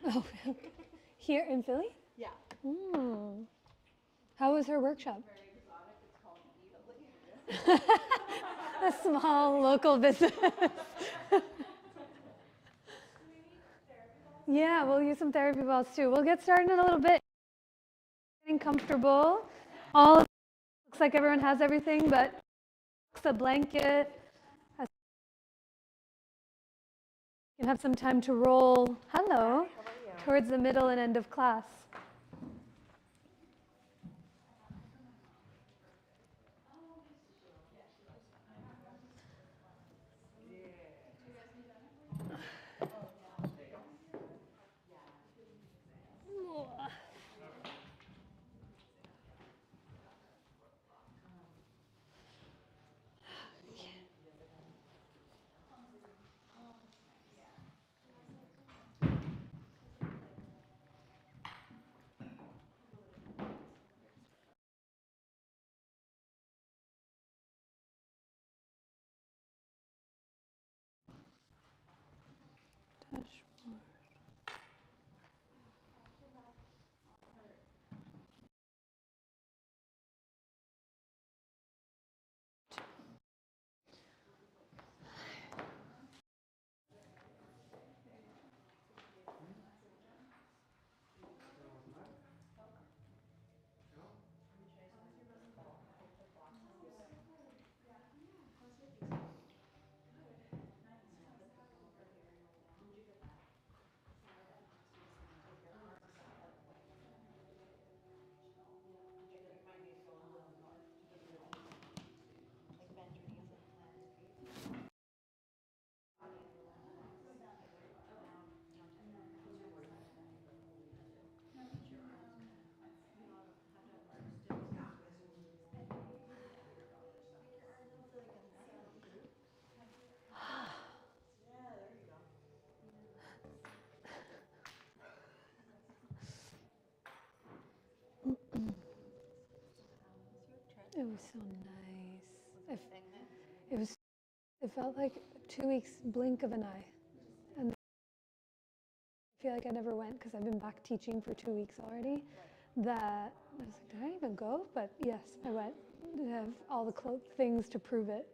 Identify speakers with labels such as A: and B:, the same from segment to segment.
A: Oh, here in Philly?
B: Yeah.
A: Mm. How was her workshop?
B: Very exotic. It's called Eat
A: A small local business. Yeah, we'll use some therapy balls too. We'll get started in a little bit. Getting comfortable. All looks like everyone has everything, but a blanket. You can have some time to roll. Hello. Towards the middle and end of class. It was so nice. It was. It felt like 2 weeks blink of an eye, and I feel like I never went because I've been back teaching for 2 weeks already. That I was like, did I even go? But yes, I went. I have all the things to prove it.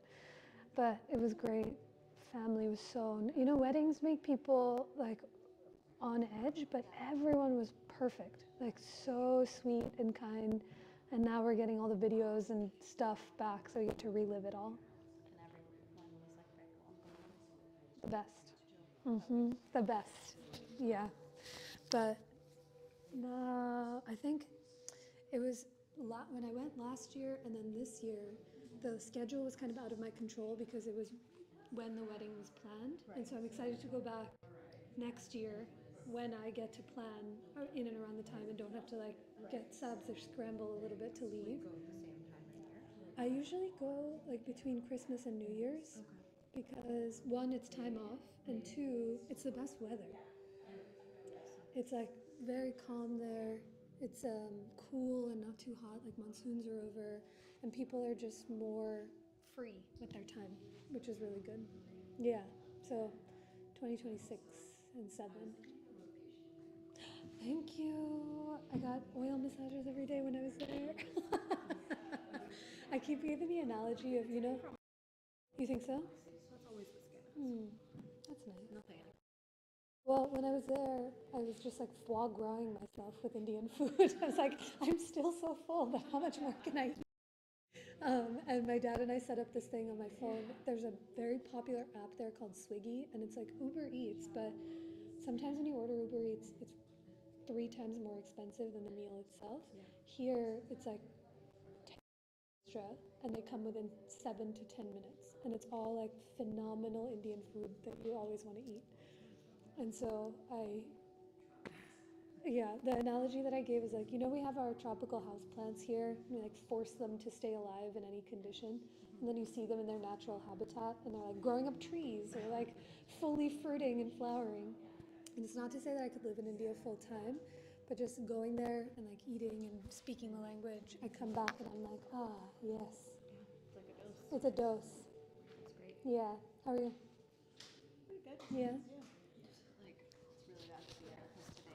A: But it was great. Family was so. Weddings make people like on edge, but everyone was perfect. Like so sweet and kind. And now we're getting all the videos and stuff back, so you get to relive it all. The best. The best. Yeah. But no, I think it was when I went last year and then this year, the schedule was kind of out of my control because it was when the wedding was planned. Right. And so I'm excited to go back next year when I get to plan in and around the time and don't have to like get subs or scramble a little bit to leave.
B: Go at the same time of year?
A: I usually go like between Christmas and New Year's. Okay. Because one, it's time off, and two, it's the best weather. It's like very calm there. It's cool and not too hot, like monsoons are over, and people are just more free with their time, which is really good. Yeah, so 2026 and 7. Thank you. I got oil massages every day when I was there. I keep giving the analogy of, you think so?
B: That's always the skin.
A: That's nice.
B: Nothing.
A: Well, when I was there, I was just like foie gras-ing myself with Indian food. I was like, I'm still so full, but how much more can I eat? And my dad and I set up this thing on my phone. There's a very popular app there called Swiggy, and it's like Uber Eats, but sometimes when you order Uber Eats, it's 3 times more expensive than the meal itself. Yeah. Here, it's like 10 extra, and they come within 7 to 10 minutes, and it's all like phenomenal Indian food that you always want to eat. And so the analogy that I gave is like, we have our tropical houseplants here. We like force them to stay alive in any condition. And then you see them in their natural habitat and they're like growing up trees or like fully fruiting and flowering. And it's not to say that I could live in India full time, but just going there and like eating and speaking the language, I come back and I'm like, yes.
B: Yeah, it's like a dose.
A: It's a dose.
B: That's great.
A: Yeah. How are you?
B: Pretty good.
A: Yeah.
B: Just like, it's really bad to see her because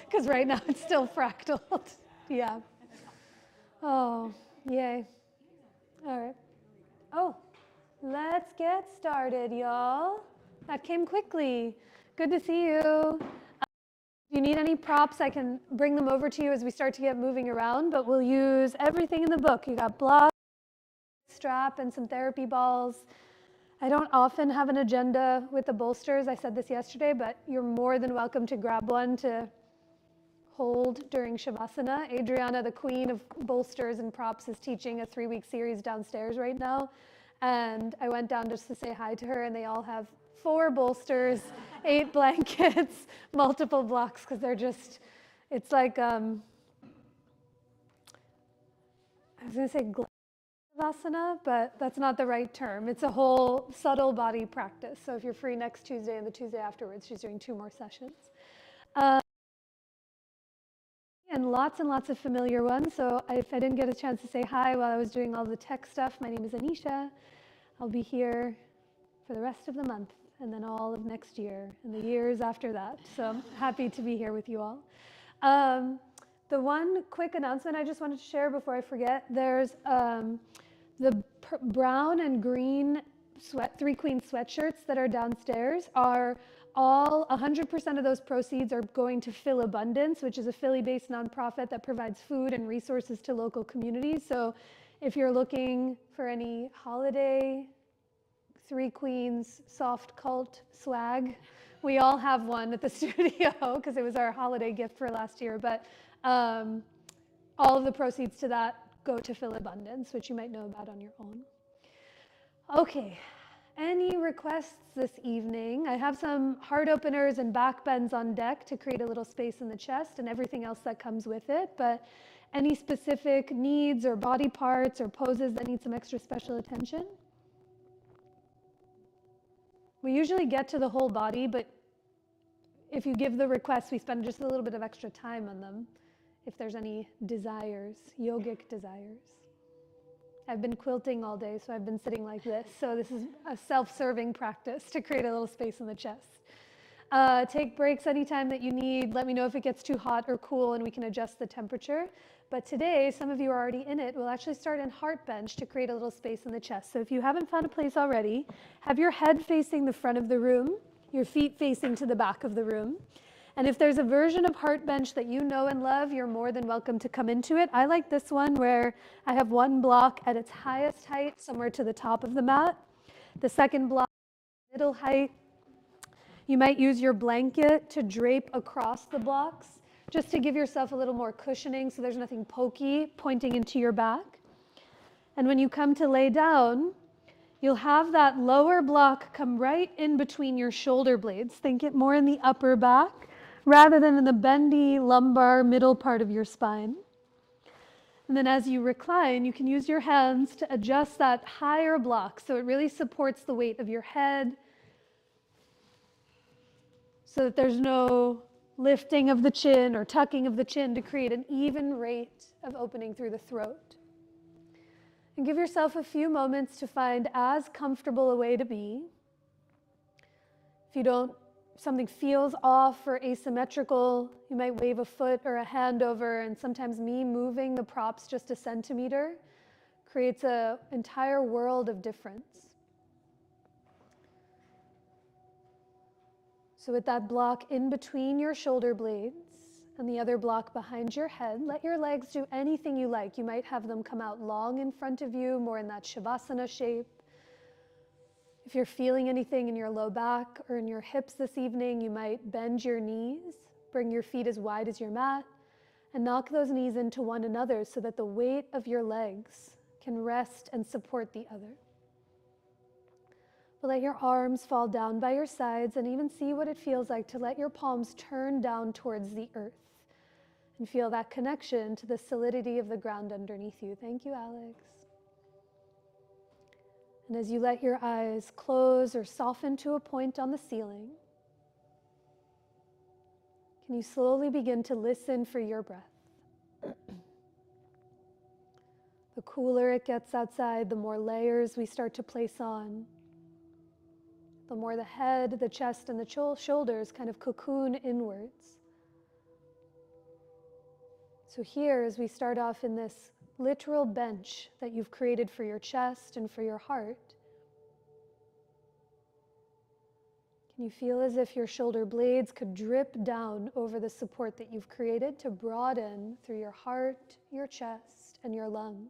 A: because right now it's still fractaled. Yeah. Oh, yay. All right. Oh, let's get started, y'all. That came quickly. Good to see you. If you need any props, I can bring them over to you as we start to get moving around, but we'll use everything in the book. You got blocks, strap, and some therapy balls. I don't often have an agenda with the bolsters. I said this yesterday, but you're more than welcome to grab one to hold during Shavasana. Adriana, the queen of bolsters and props, is teaching a 3-week series downstairs right now. And I went down just to say hi to her, and they all have 4 bolsters, 8 blankets, multiple blocks, because they're just, it's like, I was gonna say Shavasana, but that's not the right term. It's a whole subtle body practice. So if you're free next Tuesday and the Tuesday afterwards, she's doing 2 more sessions. And lots of familiar ones. So if I didn't get a chance to say hi while I was doing all the tech stuff, my name is Anisha. I'll be here for the rest of the month and then all of next year and the years after that. So I'm happy to be here with you all. The one quick announcement I just wanted to share before I forget, there's the brown and green 3 Queen sweatshirts that are downstairs are all 100% of those proceeds are going to Phil Abundance, which is a Philly-based nonprofit that provides food and resources to local communities. So if you're looking for any holiday 3 Queens soft cult swag, we all have one at the studio because it was our holiday gift for last year. But all of the proceeds to that go to Phil Abundance, which you might know about on your own. Okay. Any requests this evening? I have some heart openers and back bends on deck to create a little space in the chest and everything else that comes with it, but any specific needs or body parts or poses that need some extra special attention? We usually get to the whole body, but if you give the request, we spend just a little bit of extra time on them if there's any desires, yogic desires. I've been quilting all day, so I've been sitting like this. So this is a self-serving practice to create a little space in the chest. Take breaks anytime that you need. Let me know if it gets too hot or cool and we can adjust the temperature. But today, some of you are already in it. We'll actually start in heart bench to create a little space in the chest. So if you haven't found a place already, have your head facing the front of the room, your feet facing to the back of the room. And if there's a version of heart bench that you know and love, you're more than welcome to come into it. I like this one where I have one block at its highest height, somewhere to the top of the mat. The second block, middle height. You might use your blanket to drape across the blocks, just to give yourself a little more cushioning so there's nothing pokey pointing into your back. And when you come to lay down, you'll have that lower block come right in between your shoulder blades. Think it more in the upper back, rather than in the bendy lumbar middle part of your spine. And then as you recline, you can use your hands to adjust that higher block so it really supports the weight of your head so that there's no lifting of the chin or tucking of the chin to create an even rate of opening through the throat. And give yourself a few moments to find as comfortable a way to be. If something feels off or asymmetrical, you might wave a foot or a hand over, and sometimes me moving the props just a centimeter creates an entire world of difference. So with that block in between your shoulder blades and the other block behind your head, let your legs do anything you like. You might have them come out long in front of you, more in that Shavasana shape. If you're feeling anything in your low back or in your hips this evening, you might bend your knees, bring your feet as wide as your mat, and knock those knees into one another so that the weight of your legs can rest and support the other. But let your arms fall down by your sides and even see what it feels like to let your palms turn down towards the earth and feel that connection to the solidity of the ground underneath you. Thank you, Alex. And as you let your eyes close or soften to a point on the ceiling, can you slowly begin to listen for your breath? The cooler it gets outside, the more layers we start to place on. The more the head, the chest, and the shoulders kind of cocoon inwards. So here, as we start off in this literal bench that you've created for your chest and for your heart, can you feel as if your shoulder blades could drip down over the support that you've created to broaden through your heart, your chest, and your lungs?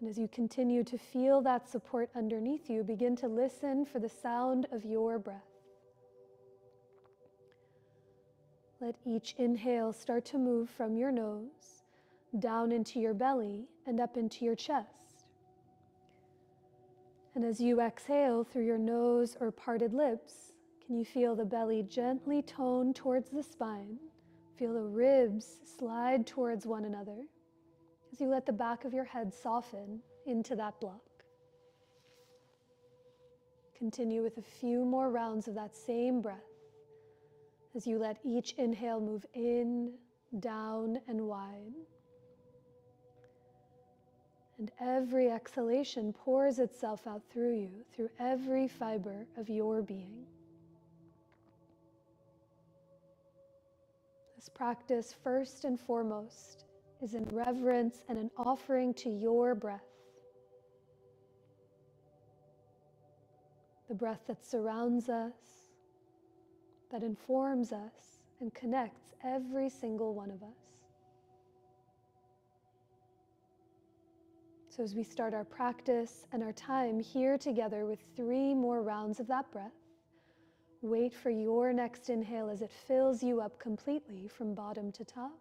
A: And as you continue to feel that support underneath you, begin to listen for the sound of your breath. Let each inhale start to move from your nose down into your belly and up into your chest. And as you exhale through your nose or parted lips, can you feel the belly gently tone towards the spine? Feel the ribs slide towards one another as you let the back of your head soften into that block. Continue with a few more rounds of that same breath as you let each inhale move in, down, and wide. And every exhalation pours itself out through you, through every fiber of your being. This practice, first and foremost, is in reverence and an offering to your breath. The breath that surrounds us, that informs us, and connects every single one of us. So as we start our practice and our time here together with 3 more rounds of that breath, wait for your next inhale as it fills you up completely from bottom to top.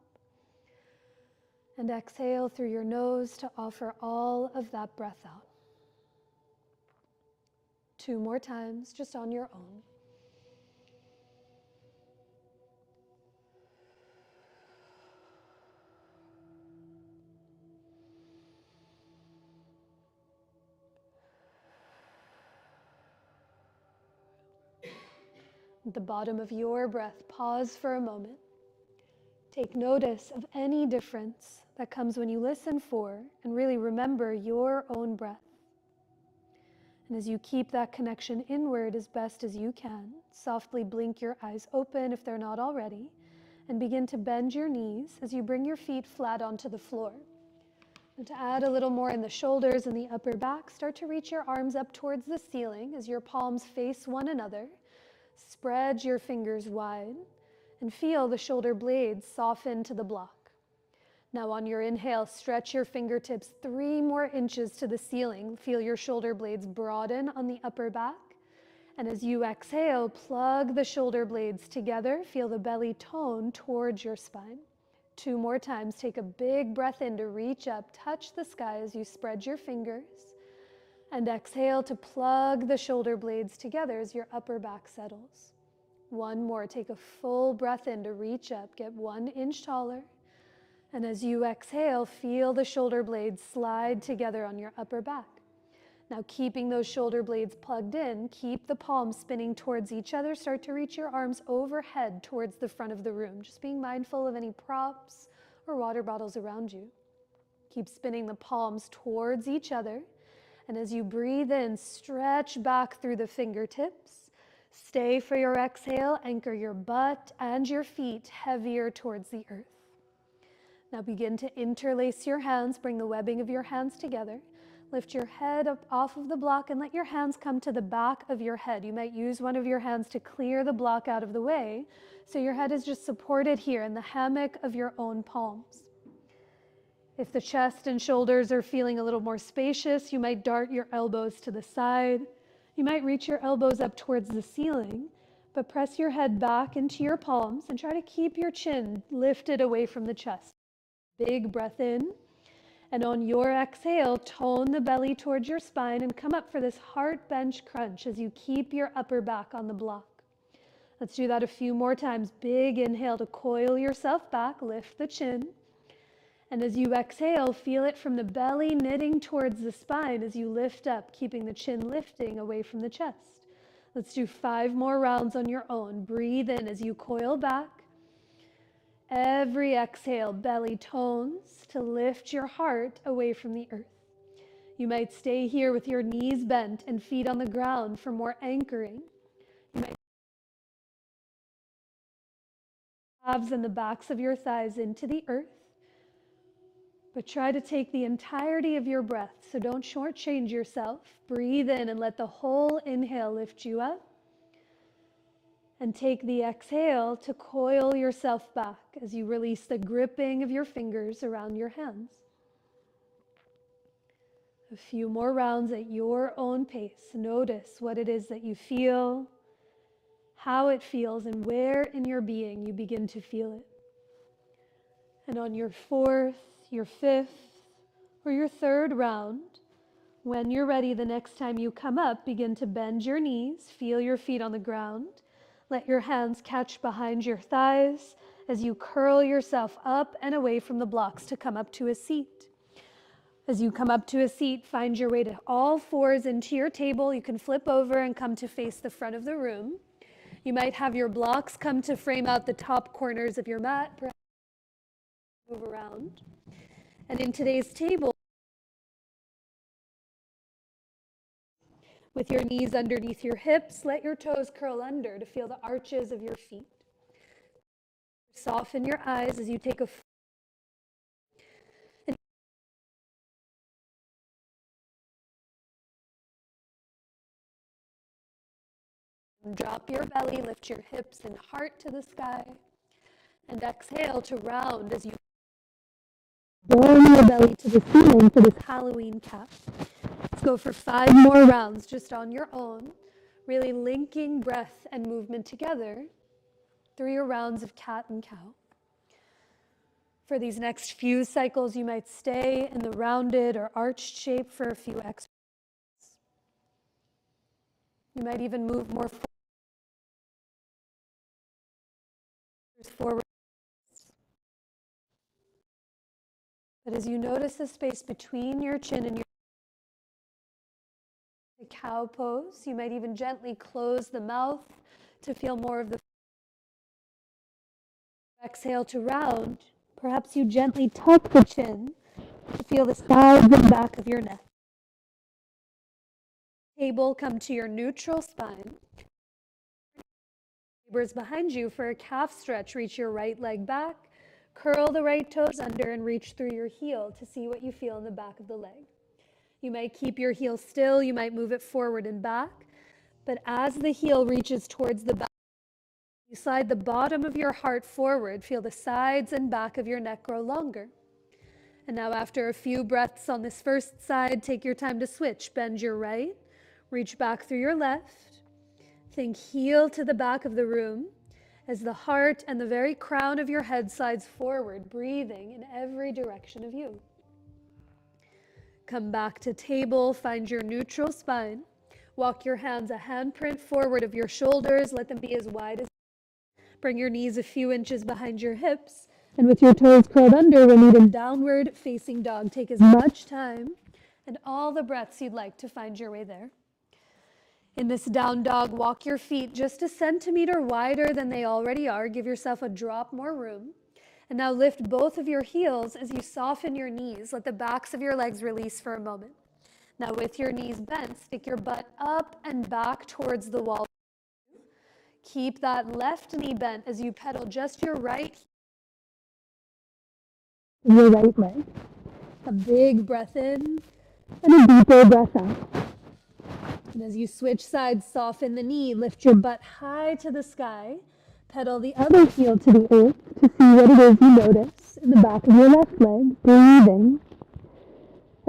A: And exhale through your nose to offer all of that breath out. 2 more times, just on your own. At the bottom of your breath, pause for a moment. Take notice of any difference that comes when you listen for and really remember your own breath. And as you keep that connection inward as best as you can, softly blink your eyes open if they're not already, and begin to bend your knees as you bring your feet flat onto the floor. And to add a little more in the shoulders and the upper back, start to reach your arms up towards the ceiling as your palms face one another. Spread your fingers wide and feel the shoulder blades soften to the block. Now on your inhale, stretch your fingertips 3 more inches to the ceiling. Feel your shoulder blades broaden on the upper back. And as you exhale, plug the shoulder blades together. Feel the belly tone towards your spine. 2 more times. Take a big breath in to reach up, touch the sky as you spread your fingers. And exhale to plug the shoulder blades together as your upper back settles. 1 more. Take a full breath in to reach up, get 1 inch taller. And as you exhale, feel the shoulder blades slide together on your upper back. Now keeping those shoulder blades plugged in, keep the palms spinning towards each other. Start to reach your arms overhead towards the front of the room, just being mindful of any props or water bottles around you. Keep spinning the palms towards each other. And as you breathe in, stretch back through the fingertips. Stay for your exhale, anchor your butt and your feet heavier towards the earth. Now begin to interlace your hands, bring the webbing of your hands together. Lift your head up off of the block and let your hands come to the back of your head. You might use one of your hands to clear the block out of the way, so your head is just supported here in the hammock of your own palms. If the chest and shoulders are feeling a little more spacious, you might dart your elbows to the side. You might reach your elbows up towards the ceiling, but press your head back into your palms and try to keep your chin lifted away from the chest. Big breath in, and on your exhale, tone the belly towards your spine and come up for this heart bench crunch as you keep your upper back on the block. Let's do that a few more times. Big inhale to coil yourself back, lift the chin. And as you exhale, feel it from the belly knitting towards the spine as you lift up, keeping the chin lifting away from the chest. Let's do 5 more rounds on your own. Breathe in as you coil back. Every exhale, belly tones to lift your heart away from the earth. You might stay here with your knees bent and feet on the ground for more anchoring. You might calves and the backs of your thighs into the earth. But try to take the entirety of your breath, so don't shortchange yourself. Breathe in and let the whole inhale lift you up. And take the exhale to coil yourself back as you release the gripping of your fingers around your hands. A few more rounds at your own pace. Notice what it is that you feel, how it feels, and where in your being you begin to feel it. And on your fourth, your fifth, or your third round, when you're ready, the next time you come up, begin to bend your knees, feel your feet on the ground. Let your hands catch behind your thighs as you curl yourself up and away from the blocks to come up to a seat. As you come up to a seat, find your way to all fours into your table. You can flip over and come to face the front of the room. You might have your blocks come to frame out the top corners of your mat. Perhaps move around. And in today's table, with your knees underneath your hips, let your toes curl under to feel the arches of your feet. Soften your eyes as you take a drop your belly, lift your hips and heart to the sky, and exhale to round as you burn your belly to the ceiling for this Halloween cap. Let's go for 5 more rounds just on your own, really linking breath and movement together through your rounds of cat and cow. For these next few cycles, you might stay in the rounded or arched shape for a few exercises. You might even move more forward. But as you notice the space between your chin and your cow pose, you might even gently close the mouth to feel more of the exhale to round. Perhaps you gently tuck the chin to feel the sides and back of your neck. Table, come to your neutral spine. Neighbors behind you for a calf stretch. Reach your right leg back, curl the right toes under, and reach through your heel to see what you feel in the back of the leg. You might keep your heel still, you might move it forward and back, but as the heel reaches towards the back, you slide the bottom of your heart forward, feel the sides and back of your neck grow longer. And now after a few breaths on this first side, take your time to switch. Bend your right, reach back through your left. Think heel to the back of the room as the heart and the very crown of your head slides forward, breathing in every direction of you. Come back to table, find your neutral spine. Walk your hands a handprint forward of your shoulders, let them be as wide as. Bring your knees a few inches behind your hips, and with your toes curled under, we'll meet in downward facing dog. Take as much time and all the breaths you'd like to find your way there. In this down dog, walk your feet just a centimeter wider than they already are. Give yourself a drop more room. And now lift both of your heels as you soften your knees. Let the backs of your legs release for a moment. Now with your knees bent, stick your butt up and back towards the wall. Keep that left knee bent as you pedal just your right leg. A big breath in and a deeper breath out. And as you switch sides, soften the knee, lift your butt high to the sky. Pedal the other heel to the earth to see what it is you notice in the back of your left leg, breathing.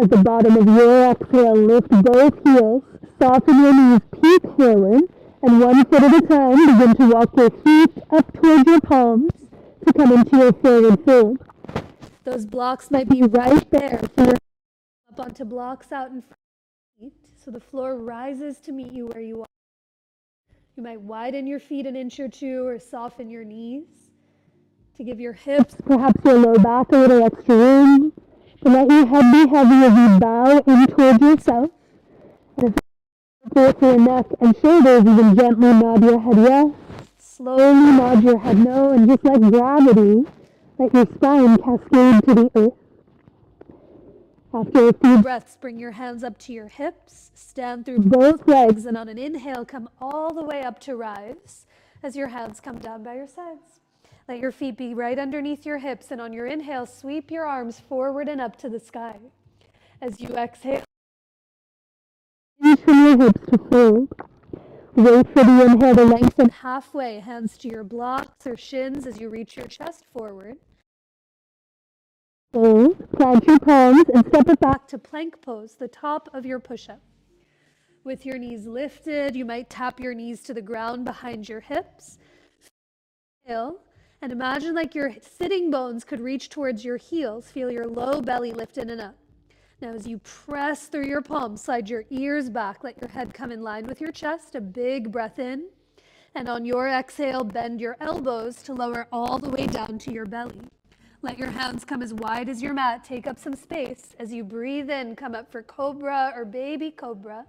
A: At the bottom of your exhale, lift both heels, soften your knees, peek forward, and one foot at a time, begin to walk your feet up towards your palms to come into your forward fold. Those blocks might be right there, so you're up onto blocks out in front of your feet, so the floor rises to meet you where you are. You might widen your feet an inch or two or soften your knees to give your hips, perhaps your low back, a little extra room. To let your head be heavy as you bow in towards yourself. And if it's for your neck and shoulders, you can gently nod your head yes, slowly nod your head no, and just like gravity, let your spine cascade to the earth. After a few breaths, bring your hands up to your hips, stand through both legs, and on an inhale, come all the way up to rise as your hands come down by your sides. Let your feet be right underneath your hips, and on your inhale, sweep your arms forward and up to the sky. As you exhale, from your hips to fold. Wait for the inhale to lengthen halfway, hands to your blocks or shins as you reach your chest forward. Fold, plant your palms, and step it back to plank pose, the top of your push-up. With your knees lifted, you might tap your knees to the ground behind your hips. Inhale, and imagine like your sitting bones could reach towards your heels. Feel your low belly lifted and up. Now as you press through your palms, slide your ears back, let your head come in line with your chest, a big breath in. And on your exhale, bend your elbows to lower all the way down to your belly. Let your hands come as wide as your mat, take up some space. As you breathe in, come up for cobra or baby cobra.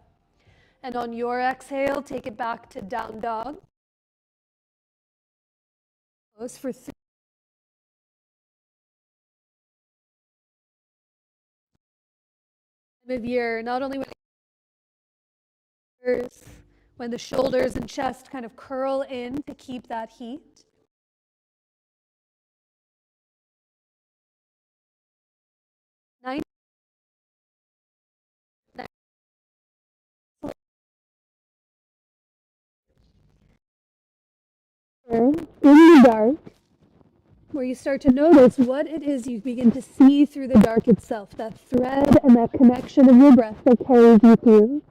A: And on your exhale, take it back to down dog. Pose for 3. Of year, not only when the shoulders and chest kind of curl in to keep that heat. In the dark, where you start to notice what it is you begin to see through the dark itself, that thread and that connection of your breath that carries you through.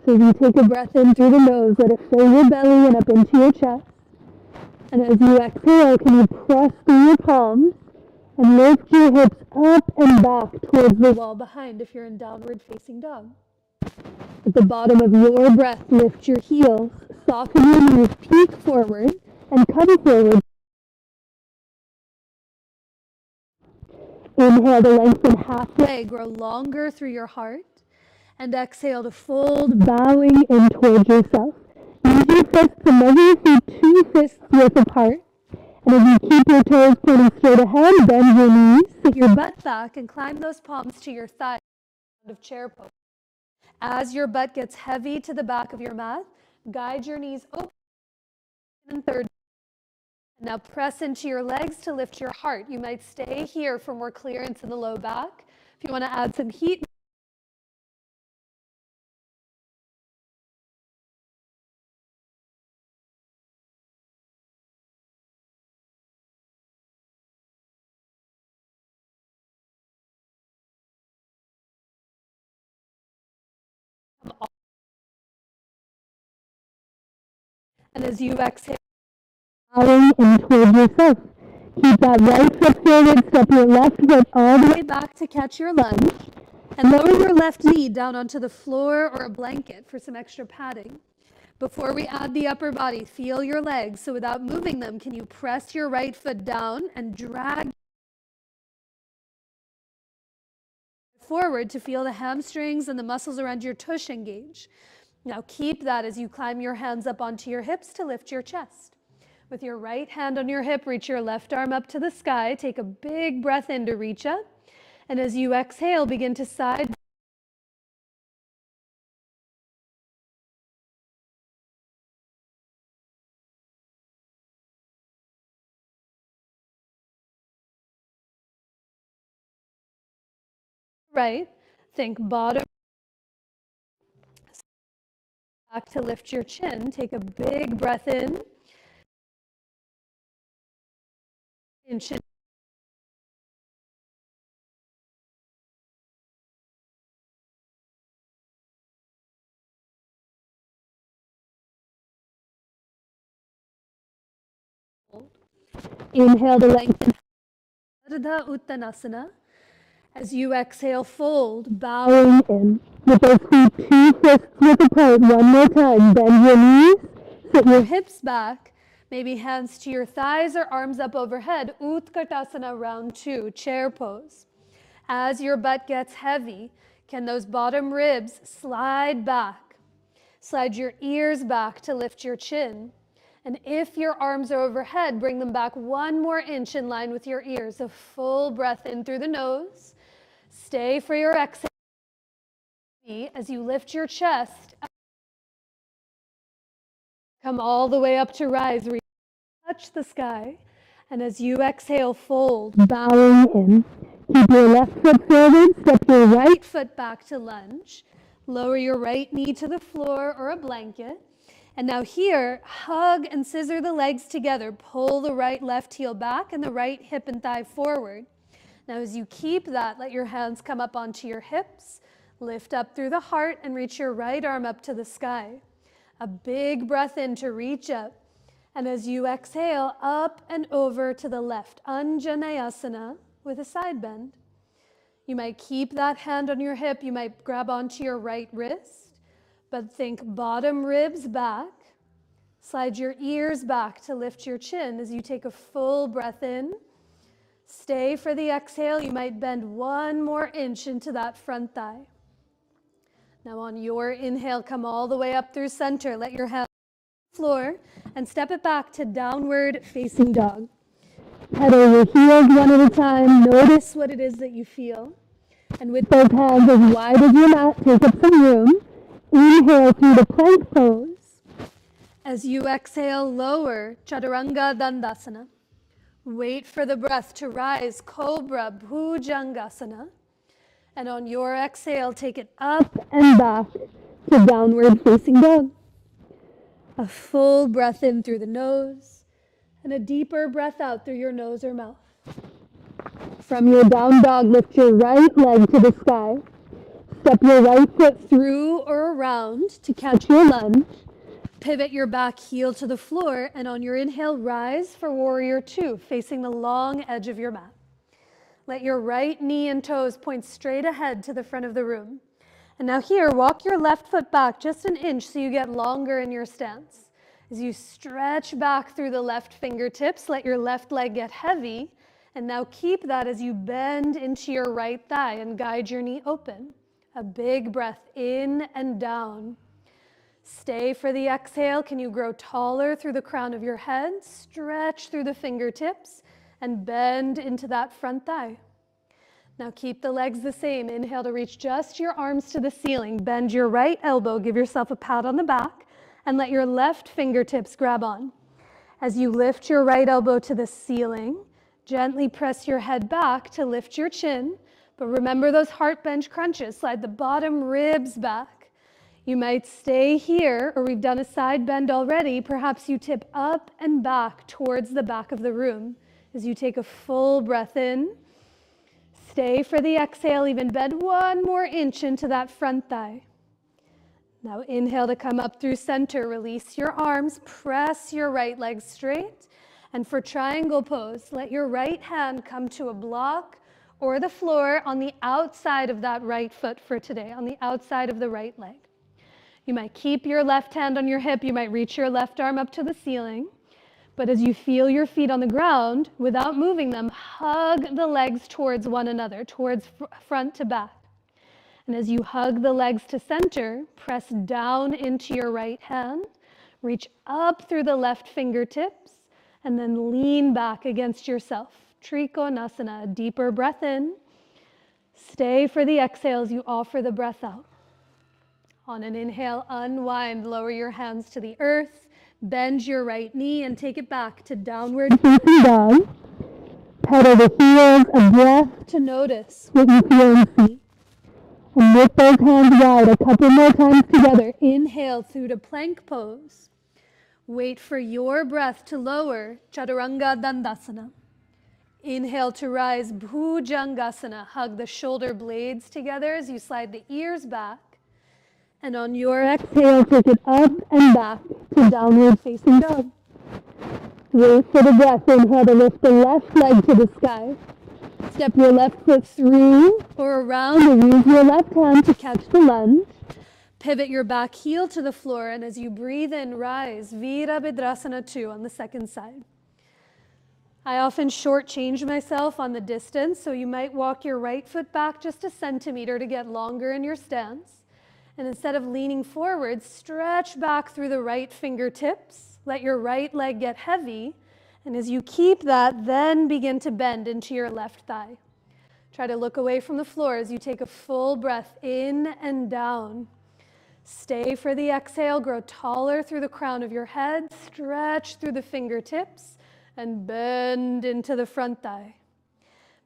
A: So as you take a breath in through the nose, let it fill your belly and up into your chest. And as you exhale, can you press through your palms and lift your hips up and back towards the wall behind if you're in downward facing dog. At the bottom of your breath, lift your heels, soften your knees, peek forward, and come forward. Inhale to lengthen halfway, grow longer through your heart. And exhale to fold, bowing in towards yourself. Use your fists to measure your feet 2 fists width apart. And as you keep your toes pointing straight ahead, bend your knees, sit your butt back, and climb those palms to your thighs of chair pose. As your butt gets heavy to the back of your mat, guide your knees open and third. Now press into your legs to lift your heart. You might stay here for more clearance in the low back. If you want to add some heat, and as you exhale, bowing in towards yourself. Keep that right foot forward, step your left foot all the way back to catch your lunge, and lower your left knee down onto the floor or a blanket for some extra padding. Before we add the upper body, feel your legs. So without moving them, can you press your right foot down and drag forward to feel the hamstrings and the muscles around your tush engage. Now keep that as you climb your hands up onto your hips to lift your chest. With your right hand on your hip, reach your left arm up to the sky. Take a big breath in to reach up. And as you exhale, begin to side. Right. Think bottom. Back to lift your chin. Take a big breath in. And chin. Inhale to lengthen. Ardha Uttanasana. As you exhale, fold, bowing in. With those feet 2 fists width apart, one more time. Bend your knees, sit your hips back, maybe hands to your thighs or arms up overhead. Utkatasana round 2, chair pose. As your butt gets heavy, can those bottom ribs slide back? Slide your ears back to lift your chin. And if your arms are overhead, bring them back 1 more inch in line with your ears. A full breath in through the nose. Stay for your exhale as you lift your chest. Come all the way up to rise. Touch touch the sky. And as you exhale, fold, bowing in. Keep your left foot forward, step your right foot back to lunge. Lower your right knee to the floor or a blanket. And now here, hug and scissor the legs together. Pull the right left heel back and the right hip and thigh forward. Now as you keep that, let your hands come up onto your hips. Lift up through the heart and reach your right arm up to the sky. A big breath in to reach up. And as you exhale, up and over to the left, Anjaneyasana with a side bend. You might keep that hand on your hip. You might grab onto your right wrist, but think bottom ribs back. Slide your ears back to lift your chin as you take a full breath in. Stay for the exhale. You might bend 1 more inch into that front thigh. Now on your inhale, come all the way up through center. Let your hands floor and step it back to downward facing dog. Pedal your heels one at a time. Notice what it is that you feel. And with both hands as wide as your mat, take up some room. Inhale through the plank pose. As you exhale, lower Chaturanga Dandasana. Wait for the breath to rise, Cobra Bhujangasana. And on your exhale, take it up and back to downward facing dog. A full breath in through the nose and a deeper breath out through your nose or mouth. From your down dog, lift your right leg to the sky. Step your right foot through or around to catch your lunge. Pivot your back heel to the floor, and on your inhale, rise for Warrior Two, facing the long edge of your mat. Let your right knee and toes point straight ahead to the front of the room. And now here, walk your left foot back just an inch so you get longer in your stance. As you stretch back through the left fingertips, let your left leg get heavy. And now keep that as you bend into your right thigh and guide your knee open. A big breath in and down. Stay for the exhale. Can you grow taller through the crown of your head? Stretch through the fingertips and bend into that front thigh. Now keep the legs the same. Inhale to reach just your arms to the ceiling. Bend your right elbow, give yourself a pat on the back, and let your left fingertips grab on. As you lift your right elbow to the ceiling, gently press your head back to lift your chin, but remember those heart bench crunches. Slide the bottom ribs back. You might stay here, or we've done a side bend already. Perhaps you tip up and back towards the back of the room as you take a full breath in. Stay for the exhale, even bend 1 more inch into that front thigh. Now inhale to come up through center, release your arms, press your right leg straight. And for triangle pose, let your right hand come to a block or the floor on the outside of that right foot for today, on the outside of the right leg. You might keep your left hand on your hip, you might reach your left arm up to the ceiling. But as you feel your feet on the ground, without moving them, hug the legs towards one another, towards front to back. And as you hug the legs to center, press down into your right hand, reach up through the left fingertips, and then lean back against yourself. Trikonasana, a deeper breath in. Stay for the exhales, you offer the breath out. On an inhale, unwind, lower your hands to the earth. Bend your right knee and take it back to downward facing dog. Pedal the heels, a breath to notice what you feel in feet. And with those hands wide, a couple more times together. Inhale through to plank pose. Wait for your breath to lower, Chaturanga Dandasana. Inhale to rise, Bhujangasana. Hug the shoulder blades together as you slide the ears back. And on your exhale, take it up and back to downward facing dog. Wait for the breath. Inhale to lift the left leg to the sky. Step your left foot through or around and use your left hand to catch the lunge. Pivot your back heel to the floor, and as you breathe in, rise, Virabhadrasana 2 on the second side. I often shortchange myself on the distance, so you might walk your right foot back just a centimeter to get longer in your stance. And instead of leaning forward, stretch back through the right fingertips. Let your right leg get heavy. And as you keep that, then begin to bend into your left thigh. Try to look away from the floor as you take a full breath in and down. Stay for the exhale. Grow taller through the crown of your head. Stretch through the fingertips. and bend into the front thigh.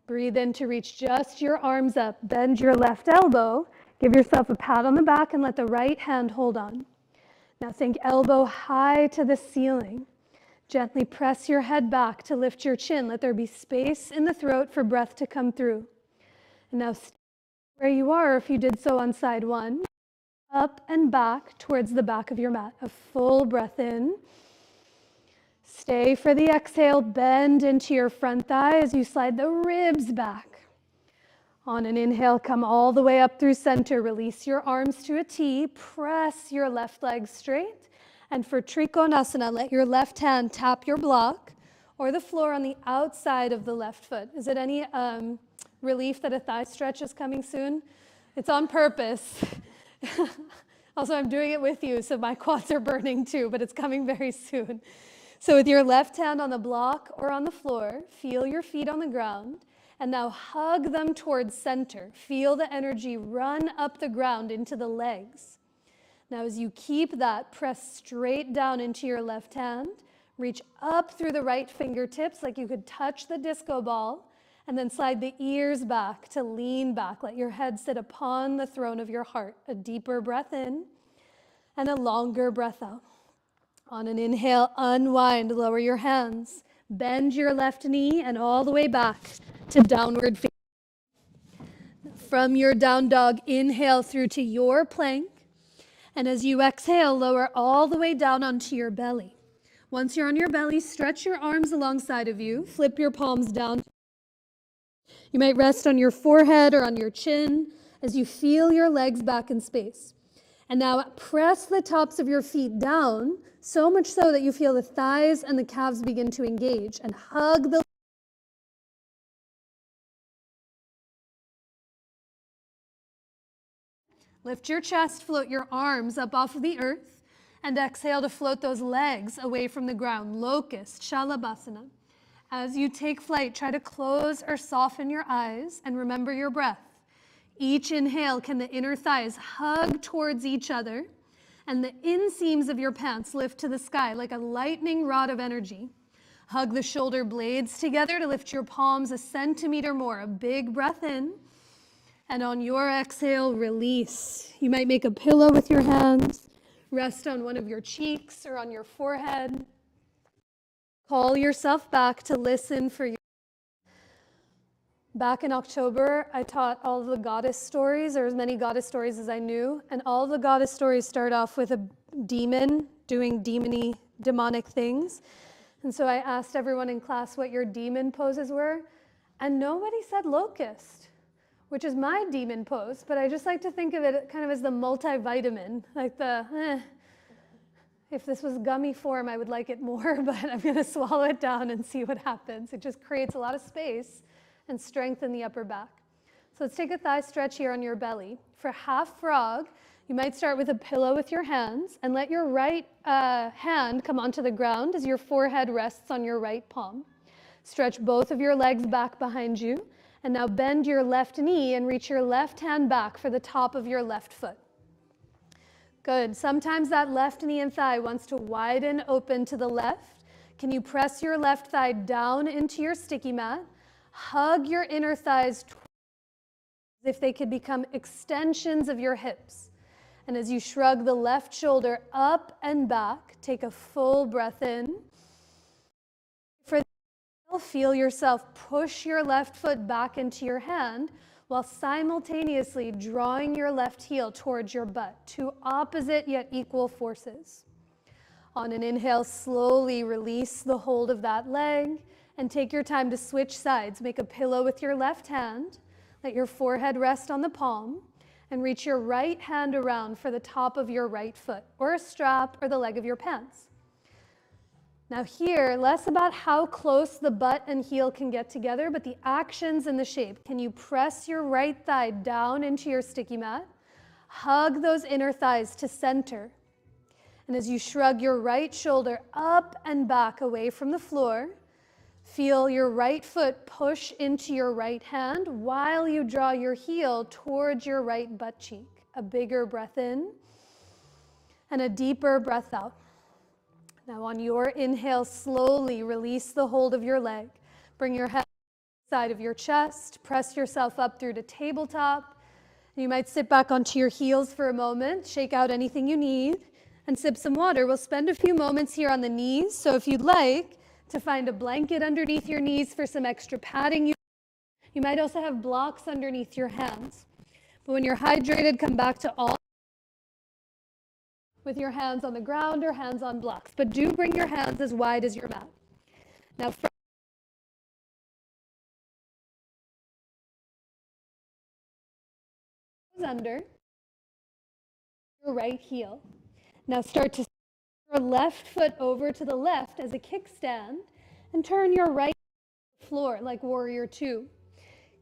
A: Breathe in to reach just your arms up. Bend your left elbow. Give yourself a pat on the back and let the right hand hold on. Now think elbow high to the ceiling. Gently press your head back to lift your chin. Let there be space in the throat for breath to come through. And now stay where you are, if you did so on side one, up and back towards the back of your mat. A full breath in. Stay for the exhale. Bend into your front thigh as you slide the ribs back. On an inhale, come all the way up through center. Release your arms to a T. Press your left leg straight. And for Trikonasana, let your left hand tap your block or the floor on the outside of the left foot. Is it any relief that a thigh stretch is coming soon? It's on purpose. Also, I'm doing it with you, so my quads are burning too, but it's coming very soon. So with your left hand on the block or on the floor, feel your feet on the ground. And now hug them towards center. Feel the energy run up the ground into the legs. Now as you keep that, press straight down into your left hand. Reach up through the right fingertips like you could touch the disco ball. And then slide the ears back to lean back. Let your head sit upon the throne of your heart. A deeper breath in and a longer breath out. On an inhale, unwind, lower your hands. Bend your left knee and all the way back to downward facing. From your down dog, inhale through to your plank. And as you exhale, lower all the way down onto your belly. Once you're on your belly, stretch your arms alongside of you. Flip your palms down. You might rest on your forehead or on your chin as you feel your legs back in space. And now press the tops of your feet down, so much so that you feel the thighs and the calves begin to engage, and hug the lift your chest, float your arms up off of the earth, and exhale to float those legs away from the ground. Locust, Shalabhasana. As you take flight, try to close or soften your eyes and remember your breath. Each inhale, can the inner thighs hug towards each other, and the inseams of your pants lift to the sky like a lightning rod of energy. Hug the shoulder blades together to lift your palms a centimeter more. A big breath in. And on your exhale, release. You might make a pillow with your hands. Rest on one of your cheeks or on your forehead. Call yourself back to listen for your. Back in October, I taught all of the goddess stories, or as many goddess stories as I knew, and all of the goddess stories start off with a demon doing demonic things. And so I asked everyone in class what your demon poses were, and nobody said locust, which is my demon pose, but I just like to think of it kind of as the multivitamin, like if this was gummy form, I would like it more, but I'm gonna swallow it down and see what happens. It just creates a lot of space and strengthen the upper back. So let's take a thigh stretch here on your belly. For half frog, you might start with a pillow with your hands and let your right hand come onto the ground as your forehead rests on your right palm. Stretch both of your legs back behind you, and now bend your left knee and reach your left hand back for the top of your left foot. Good. Sometimes that left knee and thigh wants to widen open to the left. Can you press your left thigh down into your sticky mat? Hug your inner thighs as if they could become extensions of your hips. And as you shrug the left shoulder up and back, take a full breath in. For the feel yourself push your left foot back into your hand while simultaneously drawing your left heel towards your butt. Two opposite yet equal forces. On an inhale, slowly release the hold of that leg. And take your time to switch sides. Make a pillow with your left hand. Let your forehead rest on the palm. And reach your right hand around for the top of your right foot, or a strap, or the leg of your pants. Now here, less about how close the butt and heel can get together, but the actions and the shape. Can you press your right thigh down into your sticky mat? Hug those inner thighs to center. And as you shrug your right shoulder up and back away from the floor, feel your right foot push into your right hand while you draw your heel towards your right butt cheek. A bigger breath in and a deeper breath out. Now on your inhale, slowly release the hold of your leg. Bring your head to the side of your chest. Press yourself up through to tabletop. You might sit back onto your heels for a moment, shake out anything you need, and sip some water. We'll spend a few moments here on the knees. So if you'd like to find a blanket underneath your knees for some extra padding, you might also have blocks underneath your hands. But when you're hydrated, come back to all with your hands on the ground or hands on blocks. But do bring your hands as wide as your mat. Now, under your right heel. Now start to your left foot over to the left as a kickstand and turn your right floor like warrior two.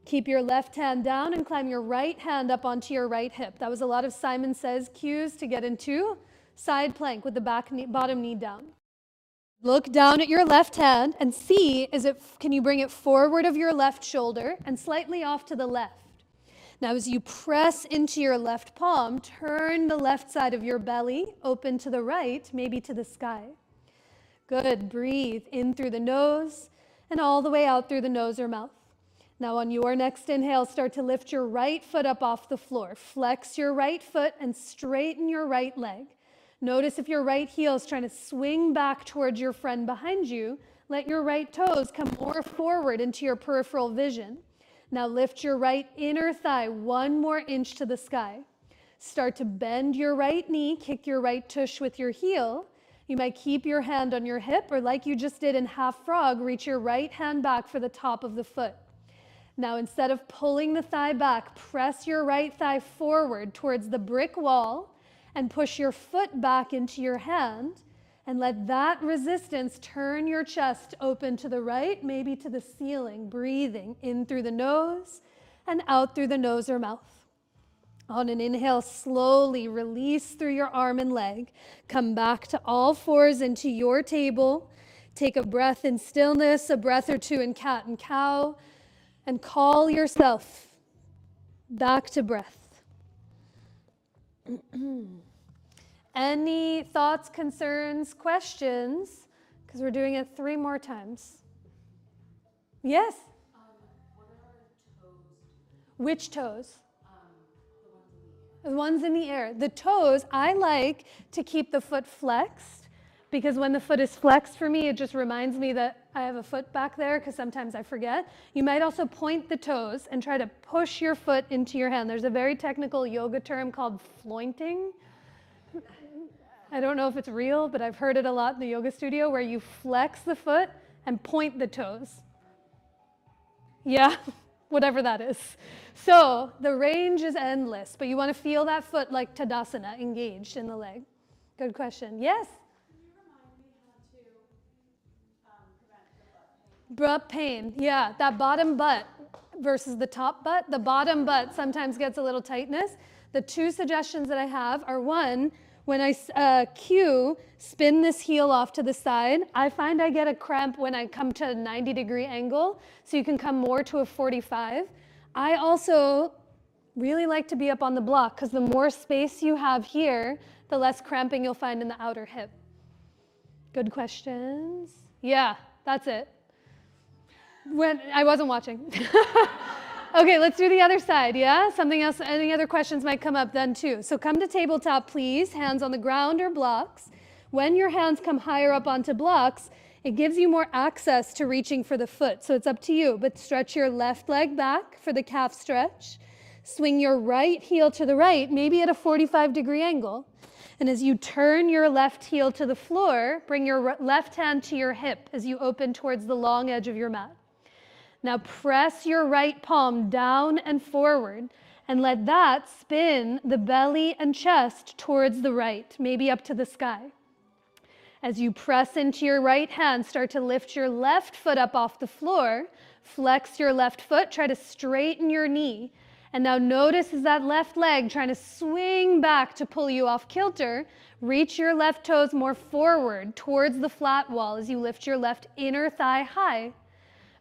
A: Keep your left hand down and climb your right hand up onto your right hip. That was a lot of Simon Says cues to get into side plank with the bottom knee down. Look down at your left hand and see, can you bring it forward of your left shoulder and slightly off to the left. Now as you press into your left palm, turn the left side of your belly open to the right, maybe to the sky. Good, breathe in through the nose and all the way out through the nose or mouth. Now on your next inhale, start to lift your right foot up off the floor. Flex your right foot and straighten your right leg. Notice if your right heel is trying to swing back towards your friend behind you, let your right toes come more forward into your peripheral vision. Now lift your right inner thigh 1 more inch to the sky. Start to bend your right knee, kick your right tush with your heel. You might keep your hand on your hip, or like you just did in half frog, reach your right hand back for the top of the foot. Now instead of pulling the thigh back, press your right thigh forward towards the brick wall and push your foot back into your hand, and let that resistance turn your chest open to the right, maybe to the ceiling, breathing in through the nose and out through the nose or mouth. On an inhale, slowly release through your arm and leg. Come back to all fours into your table. Take a breath in stillness, a breath or two in cat and cow, and call yourself back to breath. Any thoughts, concerns, questions? Because we're doing it 3 more times. Yes?
B: What are our toes?
A: Which toes?
B: The ones in the air.
A: The ones in the air. The toes, I like to keep the foot flexed, because when the foot is flexed for me, it just reminds me that I have a foot back there, because sometimes I forget. You might also point the toes and try to push your foot into your hand. There's a very technical yoga term called flointing. I don't know if it's real, but I've heard it a lot in the yoga studio, where you flex the foot and point the toes. Yeah, whatever that is. So the range is endless, but you want to feel that foot like Tadasana, engaged in the leg. Good question. Yes?
B: Can you remind me how to prevent the butt pain?
A: Butt pain, yeah, that bottom butt versus the top butt. The bottom butt sometimes gets a little tightness. The 2 suggestions that I have are, 1, when I cue, spin this heel off to the side. I find I get a cramp when I come to a 90-degree angle, so you can come more to a 45. I also really like to be up on the block, because the more space you have here, the less cramping you'll find in the outer hip. Good questions. Yeah, that's it. When I wasn't watching. Okay, let's do the other side, yeah? Something else, any other questions might come up then too. So come to tabletop, please, hands on the ground or blocks. When your hands come higher up onto blocks, it gives you more access to reaching for the foot, so it's up to you. But stretch your left leg back for the calf stretch. Swing your right heel to the right, maybe at a 45-degree angle. And as you turn your left heel to the floor, bring your left hand to your hip as you open towards the long edge of your mat. Now press your right palm down and forward and let that spin the belly and chest towards the right, maybe up to the sky. As you press into your right hand, start to lift your left foot up off the floor, flex your left foot, try to straighten your knee. And now notice as that left leg trying to swing back to pull you off kilter, reach your left toes more forward towards the flat wall as you lift your left inner thigh high.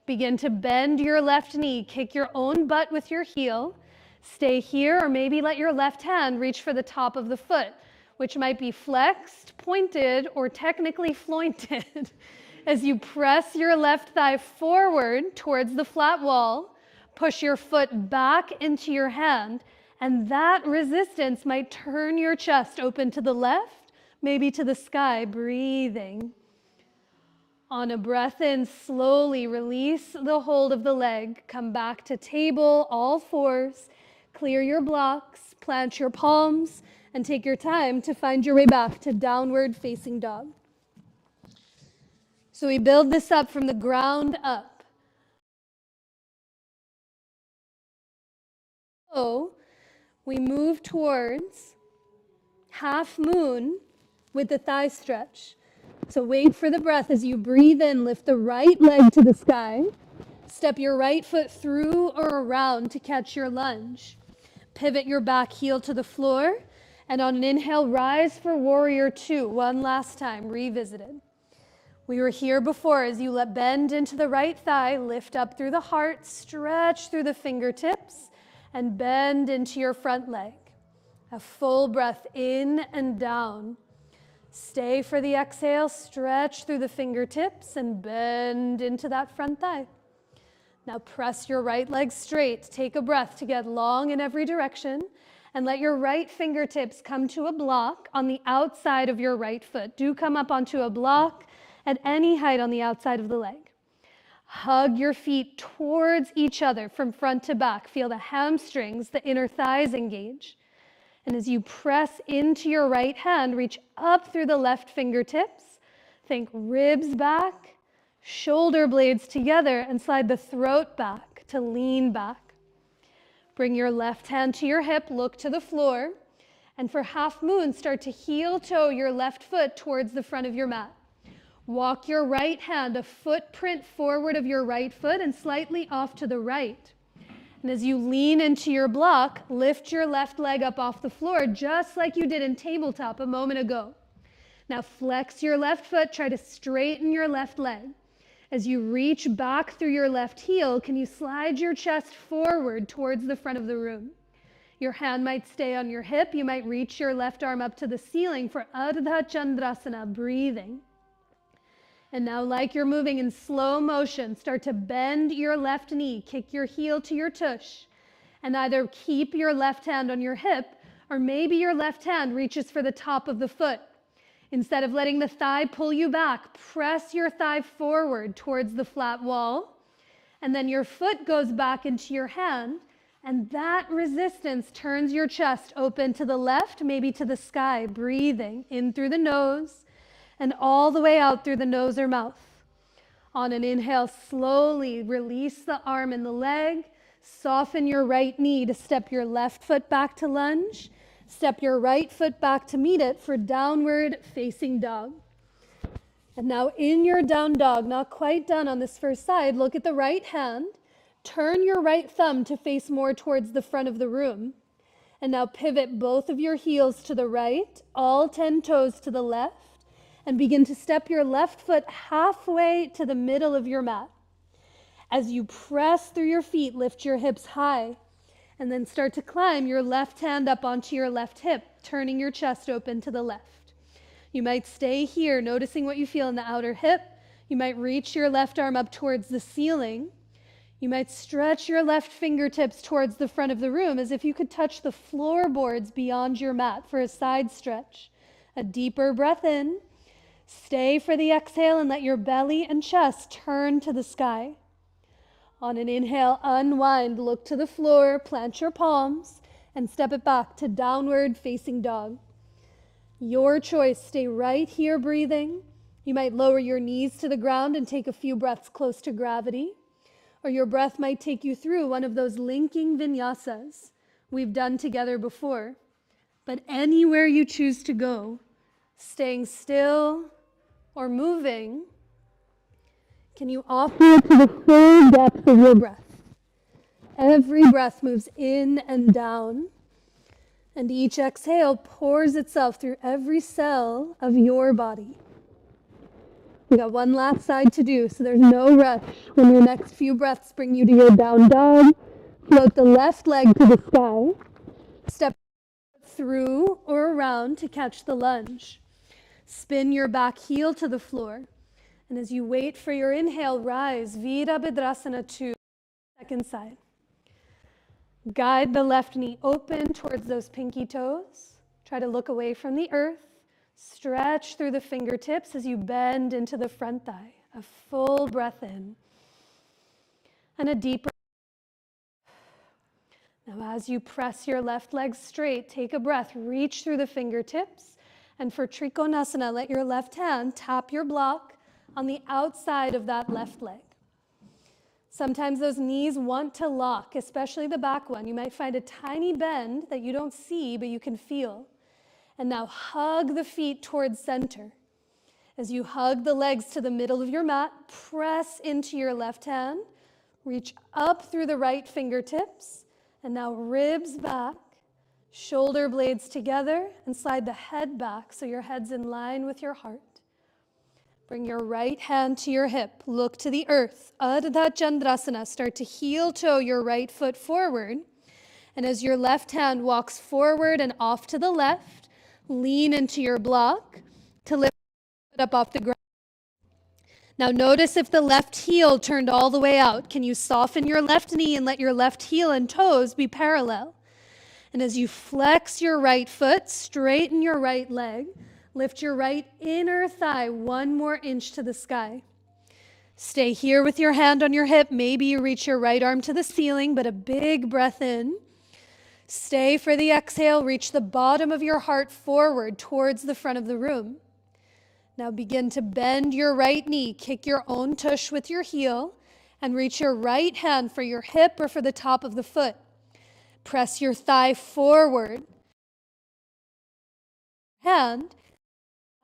A: Begin to bend your left knee, kick your own butt with your heel. Stay here, or maybe let your left hand reach for the top of the foot. which might be flexed, pointed, or technically flointed, as you press your left thigh forward towards the flat wall, push your foot back into your hand, and that resistance might turn your chest open to the left, maybe to the sky, breathing. On a breath in, slowly release the hold of the leg. Come back to table, all fours. Clear your blocks, plant your palms, and take your time to find your way back to downward facing dog. So we build this up from the ground up. So we move towards half moon with the thigh stretch. So wait for the breath as you breathe in, lift the right leg to the sky. Step your right foot through or around to catch your lunge. Pivot your back heel to the floor, and on an inhale, rise for warrior two. One last time, revisited. We were here before as you let bend into the right thigh, lift up through the heart, stretch through the fingertips, and bend into your front leg. A full breath in and down. Stay for the exhale, stretch through the fingertips and bend into that front thigh. Now press your right leg straight. Take a breath to get long in every direction and let your right fingertips come to a block on the outside of your right foot. Do come up onto a block at any height on the outside of the leg. Hug your feet towards each other from front to back. Feel the hamstrings, the inner thighs engage. And as you press into your right hand, reach up through the left fingertips. Think ribs back, shoulder blades together, and slide the throat back to lean back. Bring your left hand to your hip, look to the floor. And for half moon, start to heel toe your left foot towards the front of your mat. Walk your right hand a footprint forward of your right foot and slightly off to the right. And as you lean into your block, lift your left leg up off the floor, just like you did in tabletop a moment ago. Now flex your left foot, try to straighten your left leg. As you reach back through your left heel, can you slide your chest forward towards the front of the room? Your hand might stay on your hip. You might reach your left arm up to the ceiling for Ardha Chandrasana, breathing. And now, like you're moving in slow motion, start to bend your left knee, kick your heel to your tush, and either keep your left hand on your hip, or maybe your left hand reaches for the top of the foot. Instead of letting the thigh pull you back, press your thigh forward towards the flat wall, and then your foot goes back into your hand, and that resistance turns your chest open to the left, maybe to the sky, breathing in through the nose, and all the way out through the nose or mouth. On an inhale, slowly release the arm and the leg. Soften your right knee to step your left foot back to lunge. Step your right foot back to meet it for downward facing dog. And now in your down dog, not quite done on this first side, look at the right hand. Turn your right thumb to face more towards the front of the room. And now pivot both of your heels to the right, all 10 toes to the left. And begin to step your left foot halfway to the middle of your mat. As you press through your feet, lift your hips high, and then start to climb your left hand up onto your left hip, turning your chest open to the left. You might stay here, noticing what you feel in the outer hip. You might reach your left arm up towards the ceiling. You might stretch your left fingertips towards the front of the room as if you could touch the floorboards beyond your mat for a side stretch. A deeper breath in. Stay for the exhale and let your belly and chest turn to the sky. On an inhale, unwind, look to the floor, plant your palms, and step it back to downward facing dog. Your choice, stay right here breathing. You might lower your knees to the ground and take a few breaths close to gravity, or your breath might take you through one of those linking vinyasas we've done together before. But anywhere you choose to go, staying still, or moving, can you offer it to the full depth of your breath? Every breath moves in and down, and each exhale pours itself through every cell of your body. We got one last side to do, so there's no rush. When your next few breaths bring you to your down dog, float the left leg to the sky, step through or around to catch the lunge. Spin your back heel to the floor. And as you wait for your inhale, rise, Virabhadrasana 2, second side. Guide the left knee open towards those pinky toes. Try to look away from the earth. Stretch through the fingertips as you bend into the front thigh. A full breath in. And a deeper. Now as you press your left leg straight, take a breath, reach through the fingertips. And for Trikonasana, let your left hand tap your block on the outside of that left leg. Sometimes those knees want to lock, especially the back one. You might find a tiny bend that you don't see, but you can feel. And now hug the feet towards center. As you hug the legs to the middle of your mat, press into your left hand, reach up through the right fingertips, and now ribs back, shoulder blades together, and slide the head back so your head's in line with your heart. Bring your right hand to your hip. Look to the earth. Ardha Chandrasana. Start to heel toe your right foot forward. And as your left hand walks forward and off to the left, lean into your block to lift it up off the ground. Now notice if the left heel turned all the way out. Can you soften your left knee and let your left heel and toes be parallel? And as you flex your right foot, straighten your right leg. Lift your right inner thigh 1 more inch to the sky. Stay here with your hand on your hip. Maybe you reach your right arm to the ceiling, but a big breath in. Stay for the exhale. Reach the bottom of your heart forward towards the front of the room. Now begin to bend your right knee. Kick your own tush with your heel and reach your right hand for your hip or for the top of the foot. Press your thigh forward. Hand.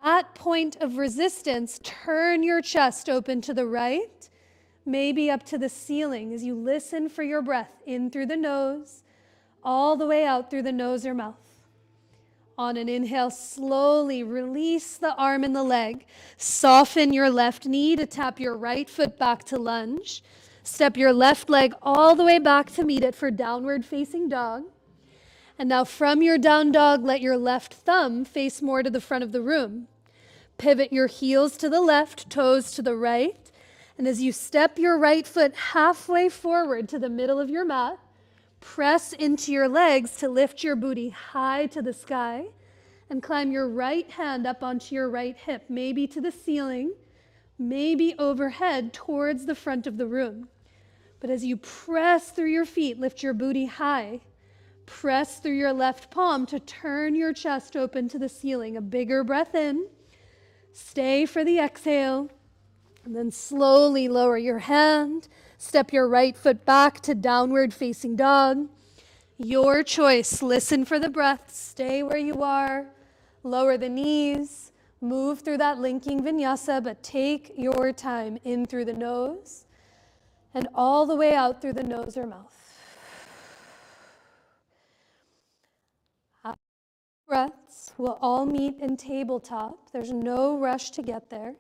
A: At point of resistance, turn your chest open to the right, maybe up to the ceiling as you listen for your breath in through the nose, all the way out through the nose or mouth. On an inhale, slowly release the arm and the leg. Soften your left knee to tap your right foot back to lunge. Step your left leg all the way back to meet it for downward facing dog. And now from your down dog, let your left thumb face more to the front of the room. Pivot your heels to the left, toes to the right. And as you step your right foot halfway forward to the middle of your mat, press into your legs to lift your booty high to the sky and climb your right hand up onto your right hip, maybe to the ceiling, maybe overhead towards the front of the room. But as you press through your feet, lift your booty high. Press through your left palm to turn your chest open to the ceiling. A bigger breath in. Stay for the exhale. And then slowly lower your hand. Step your right foot back to downward facing dog. Your choice. Listen for the breath. Stay where you are. Lower the knees. Move through that linking vinyasa, but take your time in through the nose and all the way out through the nose or mouth. Breaths will all meet in tabletop. There's no rush to get there.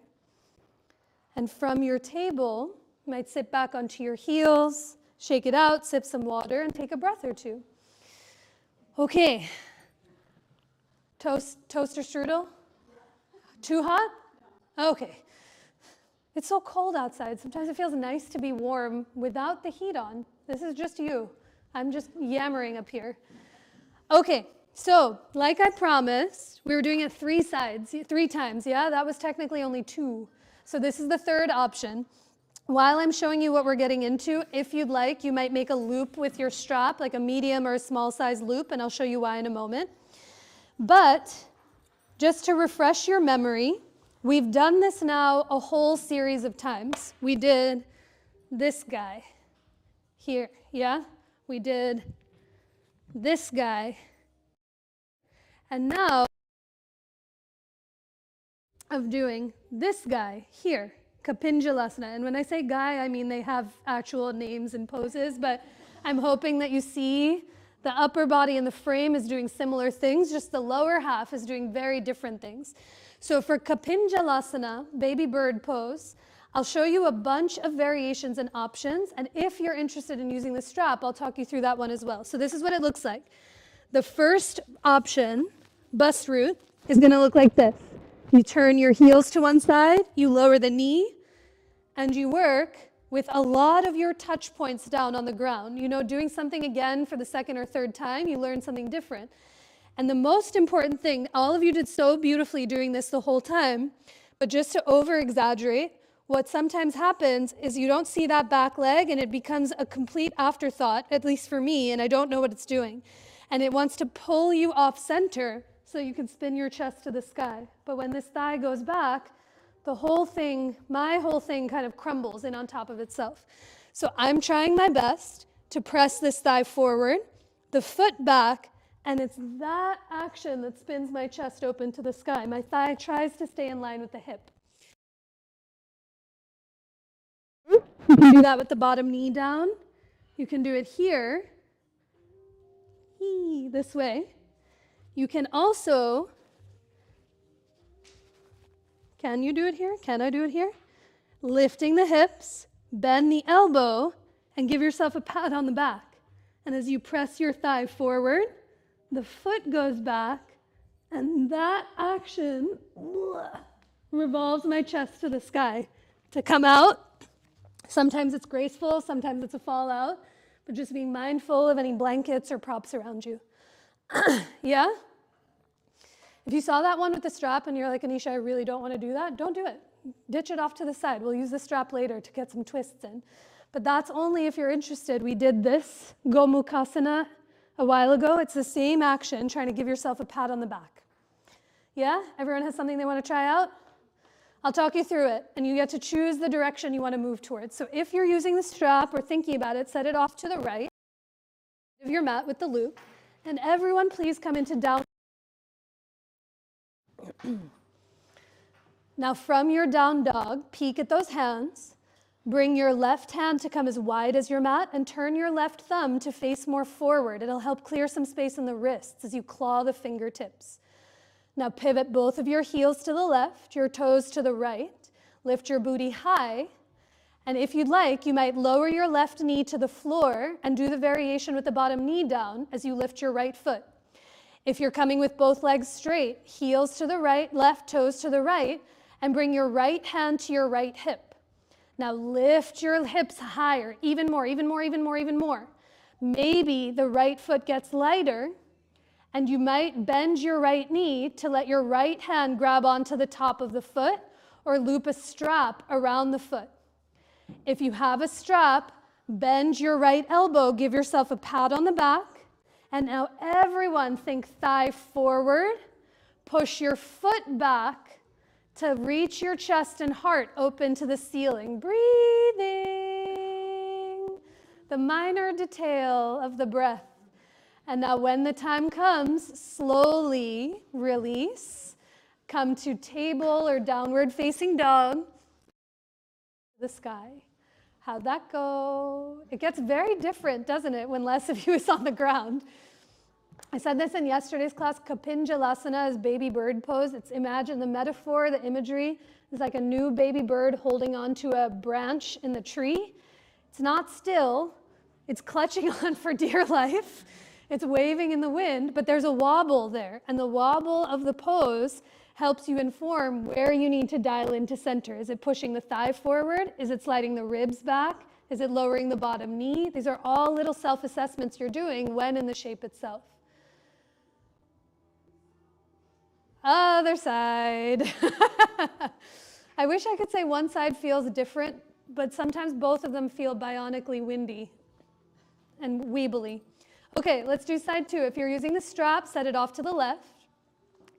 A: And from your table, you might sit back onto your heels, shake it out, sip some water, and take a breath or two. Okay. Toast or strudel? Too hot? Okay. It's so cold outside. Sometimes it feels nice to be warm without the heat on. This is just you. I'm just yammering up here. Okay. So, like I promised, we were doing it 3 times, yeah? That was technically only 2. So this is the third option. While I'm showing you what we're getting into, if you'd like, you might make a loop with your strap, like a medium or a small size loop, and I'll show you why in a moment. But just to refresh your memory, we've done this now a whole series of times. We did this guy here, yeah? We did this guy. And now of doing this guy here, Kapinjalasana. And when I say guy, I mean they have actual names and poses, but I'm hoping that you see the upper body and the frame is doing similar things, just the lower half is doing very different things. So for Kapinjalasana, baby bird pose, I'll show you a bunch of variations and options, and if you're interested in using the strap, I'll talk you through that one as well. So this is what it looks like. The first option, bust root, is going to look like this. You turn your heels to one side, you lower the knee, and you work with a lot of your touch points down on the ground. You know, doing something again for the second or third time, you learn something different. And the most important thing, all of you did so beautifully doing this the whole time, but just to over-exaggerate, what sometimes happens is you don't see that back leg and it becomes a complete afterthought, at least for me, and I don't know what it's doing. And it wants to pull you off center so you can spin your chest to the sky. But when this thigh goes back, the whole thing, my whole thing kind of crumbles in on top of itself. So I'm trying my best to press this thigh forward, the foot back, and it's that action that spins my chest open to the sky. My thigh tries to stay in line with the hip. You can do that with the bottom knee down. You can do it here, this way. You can also, can you do it here? Can I do it here? Lifting the hips, bend the elbow, and give yourself a pat on the back. And as you press your thigh forward, the foot goes back, and that action revolves my chest to the sky. To come out, sometimes it's graceful, sometimes it's a fall out, but just being mindful of any blankets or props around you. Yeah? If you saw that one with the strap and you're like, Anisha, I really don't want to do that, don't do it. Ditch it off to the side. We'll use the strap later to get some twists in. But that's only if you're interested. We did this Gomukhasana a while ago. It's the same action, trying to give yourself a pat on the back. Yeah? Everyone has something they want to try out? I'll talk you through it, and you get to choose the direction you want to move towards. So if you're using the strap or thinking about it, set it off to the right of your mat with the loop. And everyone please come into down. Now from your down dog, peek at those hands. Bring your left hand to come as wide as your mat and turn your left thumb to face more forward. It'll help clear some space in the wrists as you claw the fingertips. Now pivot both of your heels to the left, your toes to the right. Lift your booty high. And if you'd like, you might lower your left knee to the floor and do the variation with the bottom knee down as you lift your right foot. If you're coming with both legs straight, heels to the right, left toes to the right, and bring your right hand to your right hip. Now lift your hips higher, even more, even more, even more, even more. Maybe the right foot gets lighter, and you might bend your right knee to let your right hand grab onto the top of the foot or loop a strap around the foot. If you have a strap, bend your right elbow, give yourself a pat on the back, and now everyone think thigh forward, push your foot back to reach your chest and heart open to the ceiling. Breathing, the minor detail of the breath. And now when the time comes, slowly release. Come to table or downward facing dog. The sky. How'd that go? It gets very different, doesn't it, when less of you is on the ground. I said this in yesterday's class, Kapinjalasana is baby bird pose. It's imagine the metaphor, the imagery is like a new baby bird holding onto a branch in the tree. It's not still, it's clutching on for dear life. It's waving in the wind, but there's a wobble there. And the wobble of the pose helps you inform where you need to dial into center. Is it pushing the thigh forward? Is it sliding the ribs back? Is it lowering the bottom knee? These are all little self-assessments you're doing when in the shape itself. Other side. I wish I could say one side feels different, but sometimes both of them feel bionically windy and weebly. Okay, let's do side two. If you're using the strap, set it off to the left.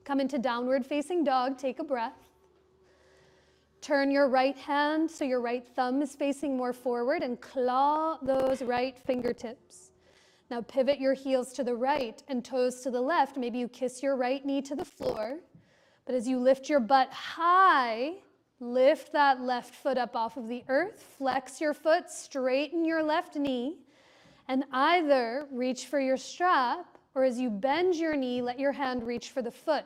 A: Come into downward facing dog, take a breath. Turn your right hand so your right thumb is facing more forward and claw those right fingertips. Now pivot your heels to the right and toes to the left. Maybe you kiss your right knee to the floor. But as you lift your butt high, lift that left foot up off of the earth. Flex your foot, straighten your left knee, and either reach for your strap or as you bend your knee, let your hand reach for the foot.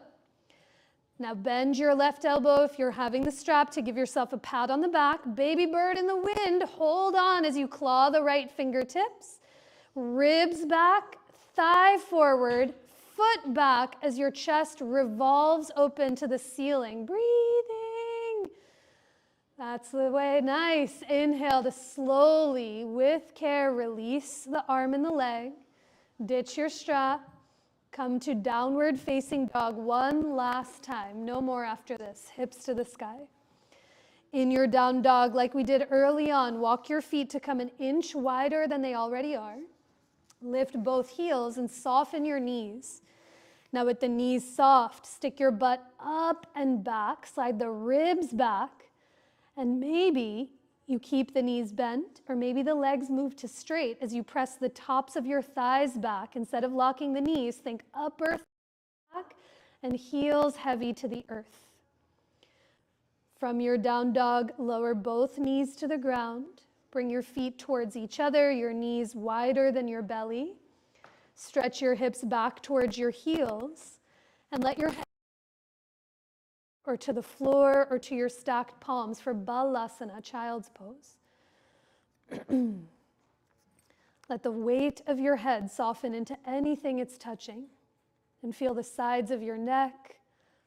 A: Now bend your left elbow if you're having the strap to give yourself a pat on the back. Baby bird in the wind, hold on as you claw the right fingertips. Ribs back, thigh forward, foot back as your chest revolves open to the ceiling. Breathing. That's the way. Nice. Inhale to slowly, with care, release the arm and the leg. Ditch your strap. Come to downward facing dog one last time. No more after this. Hips to the sky. In your down dog, like we did early on, walk your feet to come an inch wider than they already are. Lift both heels and soften your knees. Now with the knees soft, stick your butt up and back, slide the ribs back, and maybe you keep the knees bent, or maybe the legs move to straight as you press the tops of your thighs back. Instead of locking the knees, think upper back and heels heavy to the earth. From your down dog, lower both knees to the ground. Bring your feet towards each other, your knees wider than your belly. Stretch your hips back towards your heels and let your head or to the floor or to your stacked palms for Balasana, child's pose. Let the weight of your head soften into anything it's touching, and feel the sides of your neck,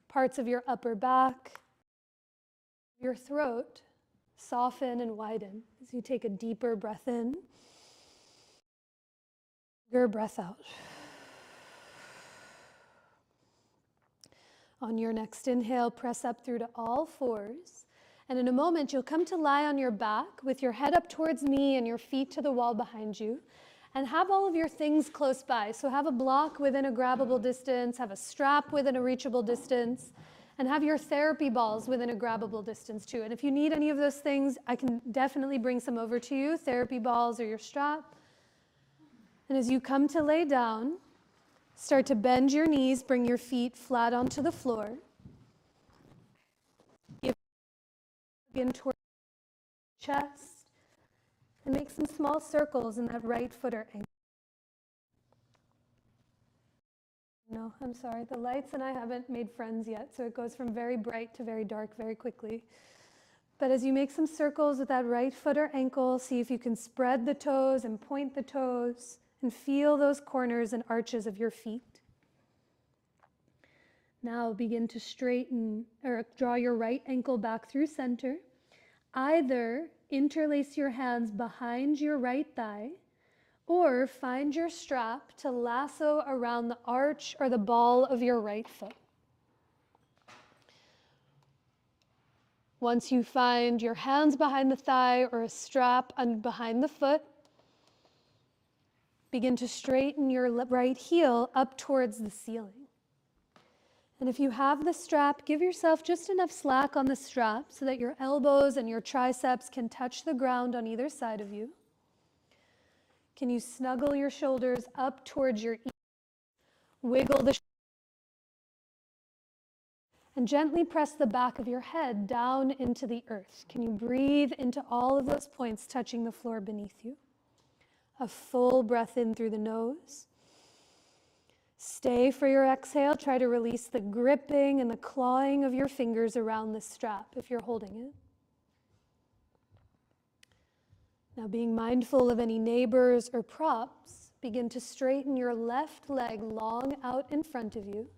A: parts of your upper back, your throat soften and widen as you take a deeper breath in, your breath out. On your next inhale, press up through to all fours. And in a moment, you'll come to lie on your back with your head up towards me and your feet to the wall behind you. And have all of your things close by. So have a block within a grabbable distance, have a strap within a reachable distance, and have your therapy balls within a grabbable distance too. And if you need any of those things, I can definitely bring some over to you, therapy balls or your strap. And as you come to lay down, start to bend your knees, bring your feet flat onto the floor. Begin towards the chest and make some small circles in that right foot or ankle. No, I'm sorry, the lights and I haven't made friends yet, so it goes from very bright to very dark very quickly. But as you make some circles with that right foot or ankle, see if you can spread the toes and point the toes and feel those corners and arches of your feet. Now begin to straighten or draw your right ankle back through center. Either interlace your hands behind your right thigh or find your strap to lasso around the arch or the ball of your right foot. Once you find your hands behind the thigh or a strap behind the foot, begin to straighten your right heel up towards the ceiling. And if you have the strap, give yourself just enough slack on the strap so that your elbows and your triceps can touch the ground on either side of you. Can you snuggle your shoulders up towards your ears? Wiggle the shoulders. And gently press the back of your head down into the earth. Can you breathe into all of those points touching the floor beneath you? A full breath in through the nose. Stay for your exhale. Try to release the gripping and the clawing of your fingers around the strap if you're holding it. Now, being mindful of any neighbors or props, begin to straighten your left leg long out in front of you.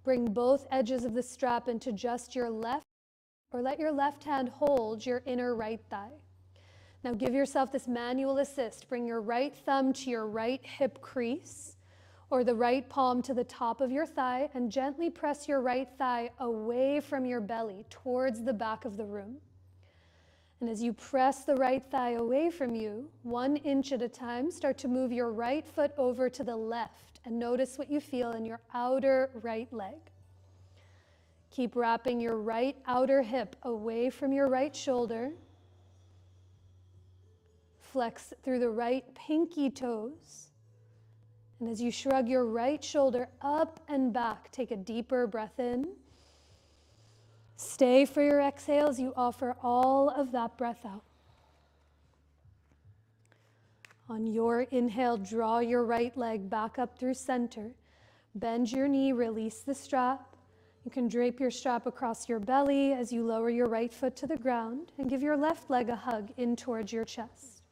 A: Bring both edges of the strap into just your left, or let your left hand hold your inner right thigh. Now give yourself this manual assist. Bring your right thumb to your right hip crease, or the right palm to the top of your thigh, and gently press your right thigh away from your belly towards the back of the room. And as you press the right thigh away from you, 1 inch at a time, start to move your right foot over to the left and notice what you feel in your outer right leg. Keep wrapping your right outer hip away from your right shoulder. Flex through the right pinky toes. And as you shrug your right shoulder up and back, take a deeper breath in. Stay for your exhales. You offer all of that breath out. On your inhale, draw your right leg back up through center. Bend your knee, release the strap. You can drape your strap across your belly as you lower your right foot to the ground and give your left leg a hug in towards your chest.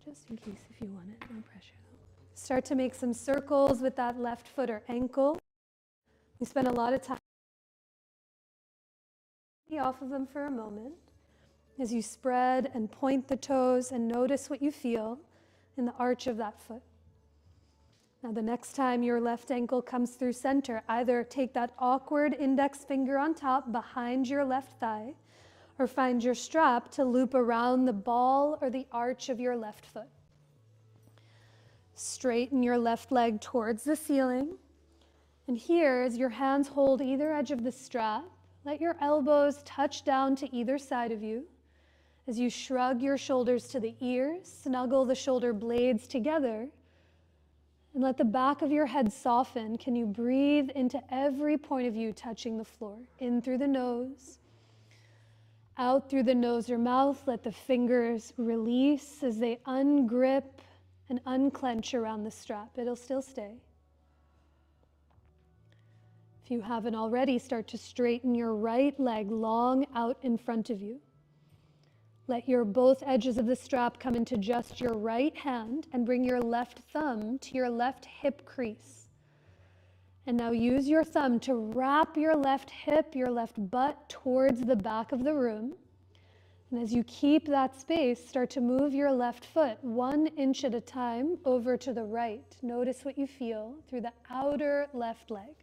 A: just in case if you want it, no pressure though. Start to make some circles with that left foot or ankle. We spend a lot of time off of them for a moment as you spread and point the toes and notice what you feel in the arch of that foot. Now the next time your left ankle comes through center, either take that awkward index finger on top behind your left thigh, or find your strap to loop around the ball or the arch of your left foot. Straighten your left leg towards the ceiling. And here, as your hands hold either edge of the strap, let your elbows touch down to either side of you. As you shrug your shoulders to the ears, snuggle the shoulder blades together, and let the back of your head soften. Can you breathe into every point of you touching the floor? In through the nose, out through the nose or mouth. Let the fingers release as they ungrip and unclench around the strap. It'll still stay. If you haven't already, start to straighten your right leg long out in front of you. Let your both edges of the strap come into just your right hand and bring your left thumb to your left hip crease. And now use your thumb to wrap your left hip, your left butt towards the back of the room. And as you keep that space, start to move your left foot 1 inch at a time over to the right. Notice what you feel through the outer left leg.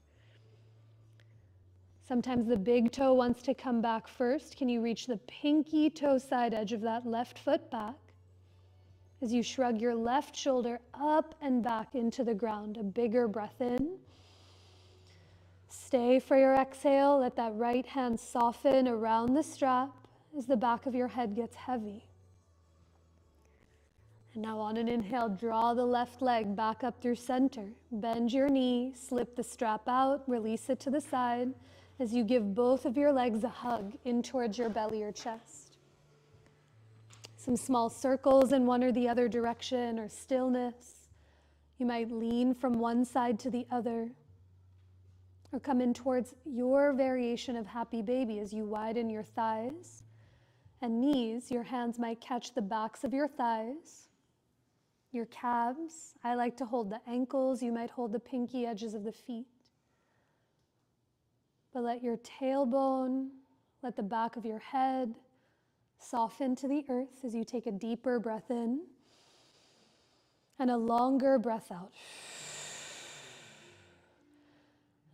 A: Sometimes the big toe wants to come back first. Can you reach the pinky toe side edge of that left foot back? As you shrug your left shoulder up and back into the ground, a bigger breath in. Stay for your exhale. Let that right hand soften around the strap as the back of your head gets heavy. And now on an inhale, draw the left leg back up through center. Bend your knee, slip the strap out, release it to the side as you give both of your legs a hug in towards your belly or chest. Some small circles in one or the other direction or stillness. You might lean from one side to the other or come in towards your variation of happy baby as you widen your thighs and knees. Your hands might catch the backs of your thighs, your calves. I like to hold the ankles. You might hold the pinky edges of the feet. But let your tailbone, let the back of your head soften to the earth as you take a deeper breath in and a longer breath out.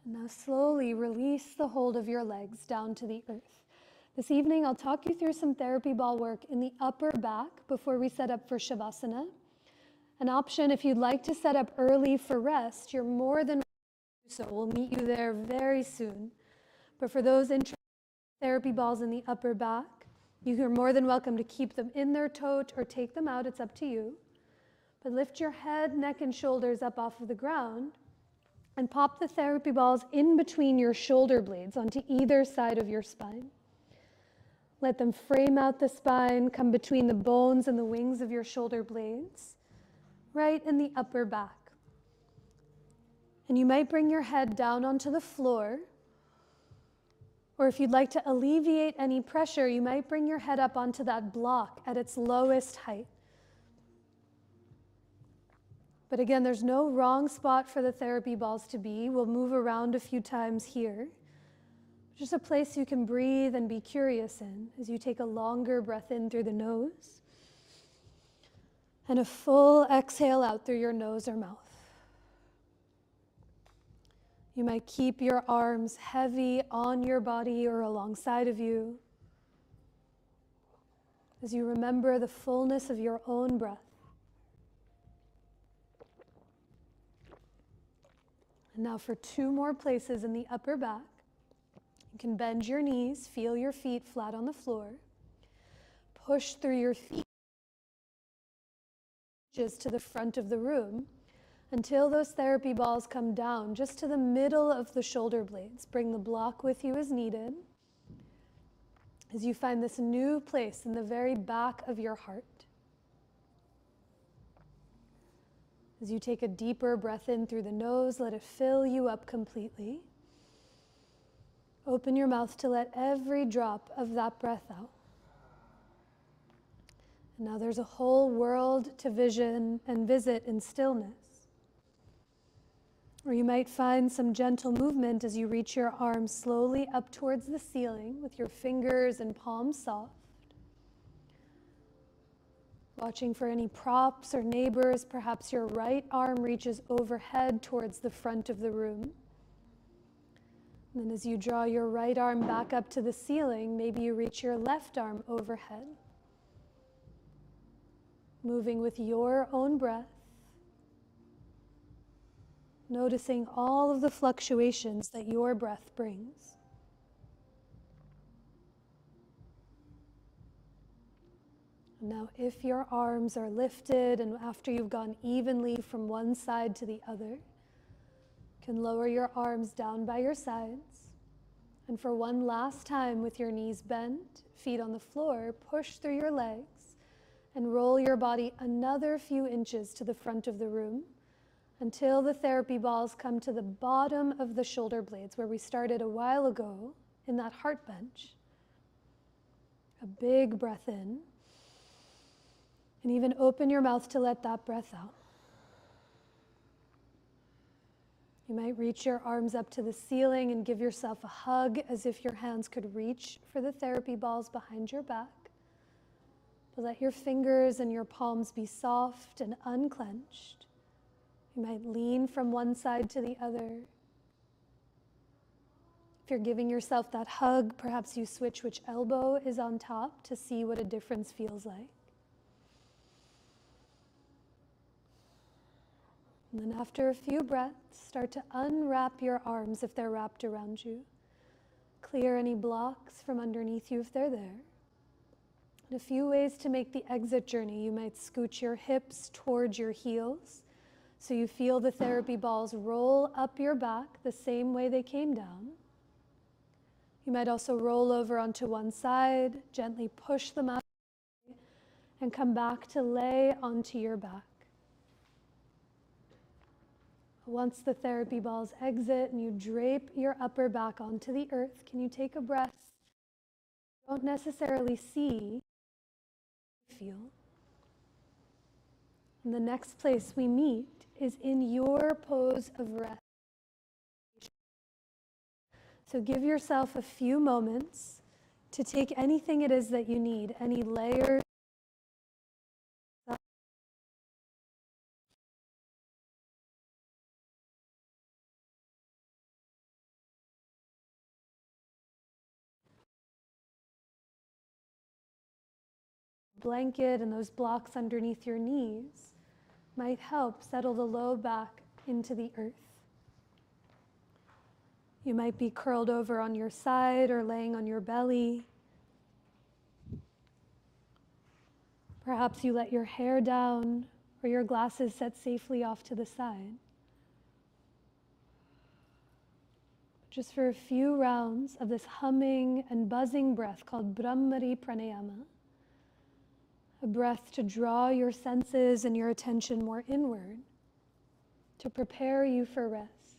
A: And now slowly release the hold of your legs down to the earth. This evening, I'll talk you through some therapy ball work in the upper back before we set up for Shavasana. An option, if you'd like to set up early for rest, you're more than welcome to do so. We'll meet you there very soon. But for those interested in therapy balls in the upper back, you are more than welcome to keep them in their tote or take them out. It's up to you. But lift your head, neck, and shoulders up off of the ground and pop the therapy balls in between your shoulder blades onto either side of your spine. Let them frame out the spine, come between the bones and the wings of your shoulder blades, right in the upper back. And you might bring your head down onto the floor. Or if you'd like to alleviate any pressure, you might bring your head up onto that block at its lowest height. But again, there's no wrong spot for the therapy balls to be. We'll move around a few times here. Just a place you can breathe and be curious in as you take a longer breath in through the nose and a full exhale out through your nose or mouth. You might keep your arms heavy on your body or alongside of you as you remember the fullness of your own breath. And now for 2 more places in the upper back. You can bend your knees, feel your feet flat on the floor. Push through your feet just to the front of the room until those therapy balls come down just to the middle of the shoulder blades. Bring the block with you as needed as you find this new place in the very back of your heart. As you take a deeper breath in through the nose, let it fill you up completely. Open your mouth to let every drop of that breath out. Now there's a whole world to vision and visit in stillness. Or you might find some gentle movement as you reach your arms slowly up towards the ceiling with your fingers and palms soft. Watching for any props or neighbors, perhaps your right arm reaches overhead towards the front of the room. And then as you draw your right arm back up to the ceiling, maybe you reach your left arm overhead. Moving with your own breath, noticing all of the fluctuations that your breath brings. Now, if your arms are lifted and after you've gone evenly from one side to the other, you can lower your arms down by your sides. And for one last time with your knees bent, feet on the floor, push through your legs and roll your body another few inches to the front of the room until the therapy balls come to the bottom of the shoulder blades where we started a while ago in that heart bench. A big breath in. And even open your mouth to let that breath out. You might reach your arms up to the ceiling and give yourself a hug as if your hands could reach for the therapy balls behind your back. But let your fingers and your palms be soft and unclenched. You might lean from one side to the other. If you're giving yourself that hug, perhaps you switch which elbow is on top to see what a difference feels like. And then after a few breaths, start to unwrap your arms if they're wrapped around you. Clear any blocks from underneath you if they're there. And a few ways to make the exit journey. You might scooch your hips towards your heels so you feel the therapy balls roll up your back the same way they came down. You might also roll over onto one side, gently push them out, and come back to lay onto your back. Once the therapy balls exit and you drape your upper back onto the earth, can you take a breath? Don't necessarily see, feel. And the next place we meet is in your pose of rest. So give yourself a few moments to take anything it is that you need, any layers. Blanket and those blocks underneath your knees might help settle the low back into the earth. You might be curled over on your side or laying on your belly. Perhaps you let your hair down or your glasses set safely off to the side. Just for a few rounds of this humming and buzzing breath called Brahmari Pranayama, a breath to draw your senses and your attention more inward, to prepare you for rest.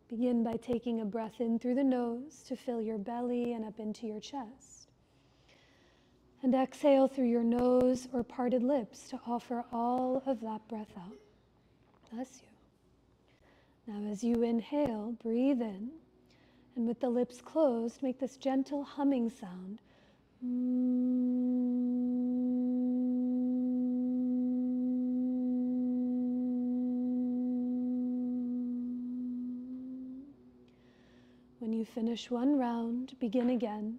A: Begin by taking a breath in through the nose to fill your belly and up into your chest. And exhale through your nose or parted lips to offer all of that breath out. Bless you. Now as you inhale, breathe in, and with the lips closed, make this gentle humming sound. When you finish one round, begin again.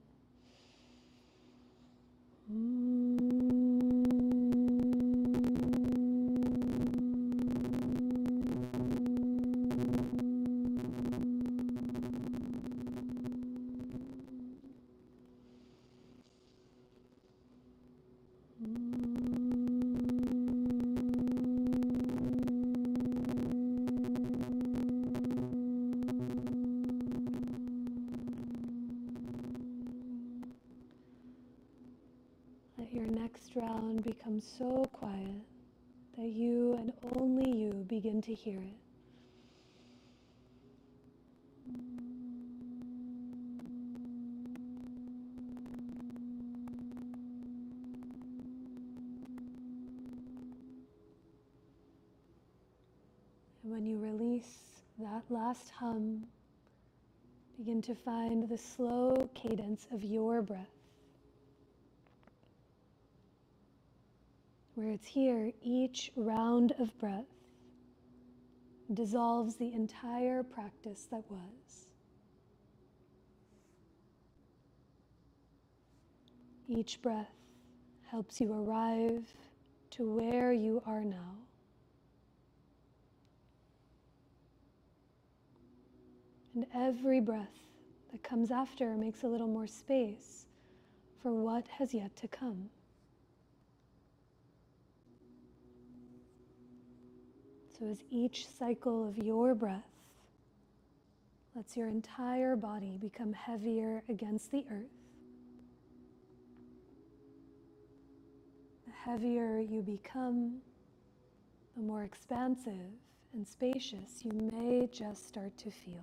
A: Let your next round become so quiet that you and only you begin to hear it. And when you release that last hum, begin to find the slow cadence of your breath, where it's here, each round of breath dissolves the entire practice that was. Each breath helps you arrive to where you are now. And every breath that comes after makes a little more space for what has yet to come. So as each cycle of your breath lets your entire body become heavier against the earth, the heavier you become, the more expansive and spacious you may just start to feel.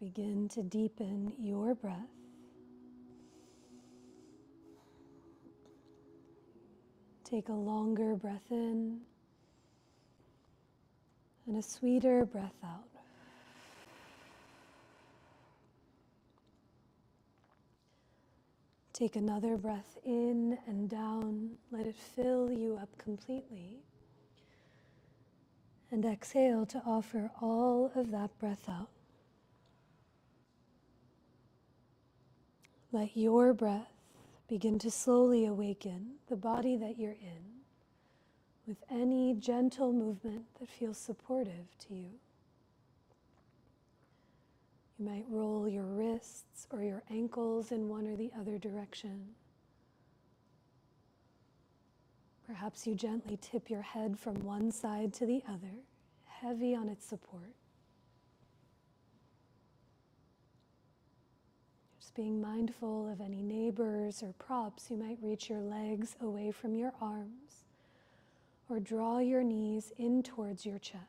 A: Begin to deepen your breath. Take a longer breath in and a sweeter breath out. Take another breath in and down. Let it fill you up completely. And exhale to offer all of that breath out. Let your breath begin to slowly awaken the body that you're in with any gentle movement that feels supportive to you. You might roll your wrists or your ankles in one or the other direction. Perhaps you gently tip your head from one side to the other, heavy on its support. Just being mindful of any neighbors or props. You might reach your legs away from your arms or draw your knees in towards your chest.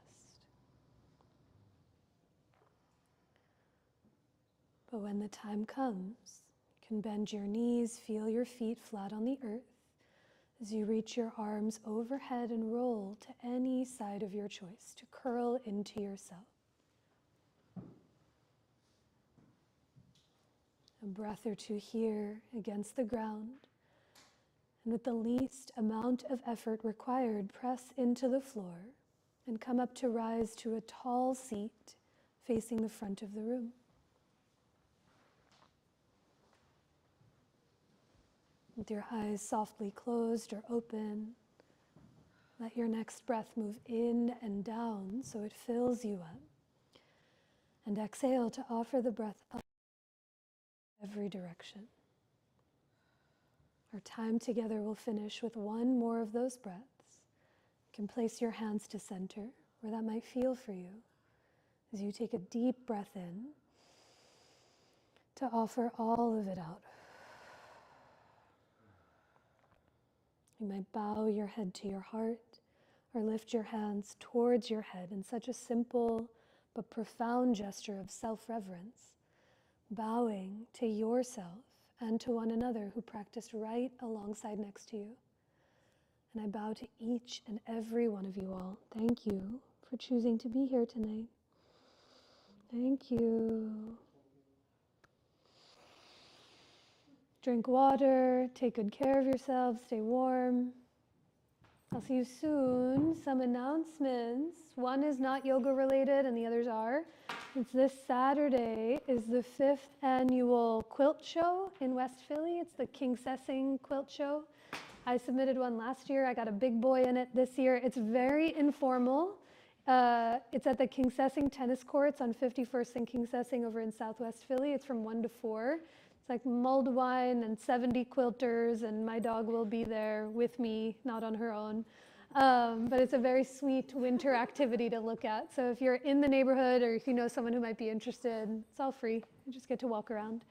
A: But when the time comes, you can bend your knees, feel your feet flat on the earth as you reach your arms overhead and roll to any side of your choice, to curl into yourself. A breath or two here against the ground, And with the least amount of effort required, press into the floor and come up to rise to a tall seat facing the front of the room. With your eyes softly closed or open, let your next breath move in and down so it fills you up. And exhale to offer the breath up every direction. Our time together will finish with one more of those breaths. You can place your hands to center, where that might feel for you, as you take a deep breath in to offer all of it out. You might bow your head to your heart or lift your hands towards your head in such a simple but profound gesture of self-reverence, bowing to yourself and to one another who practiced right alongside next to you. And I bow to each and every one of you all. Thank you for choosing to be here tonight. Thank you. Drink water, take good care of yourselves, stay warm. I'll see you soon. Some announcements. One is not yoga related and the others are. It's this Saturday is the 5th annual quilt show in West Philly. It's the King Sessing quilt show. I submitted one last year. I got a big boy in it this year. It's very informal. It's at the King Sessing tennis courts on 51st and King Sessing over in Southwest Philly. It's from 1 to 4. It's like mulled wine and 70 quilters, and my dog will be there with me, not on her own. But it's a very sweet winter activity to look at. So if you're in the neighborhood or if you know someone who might be interested, it's all free. You just get to walk around.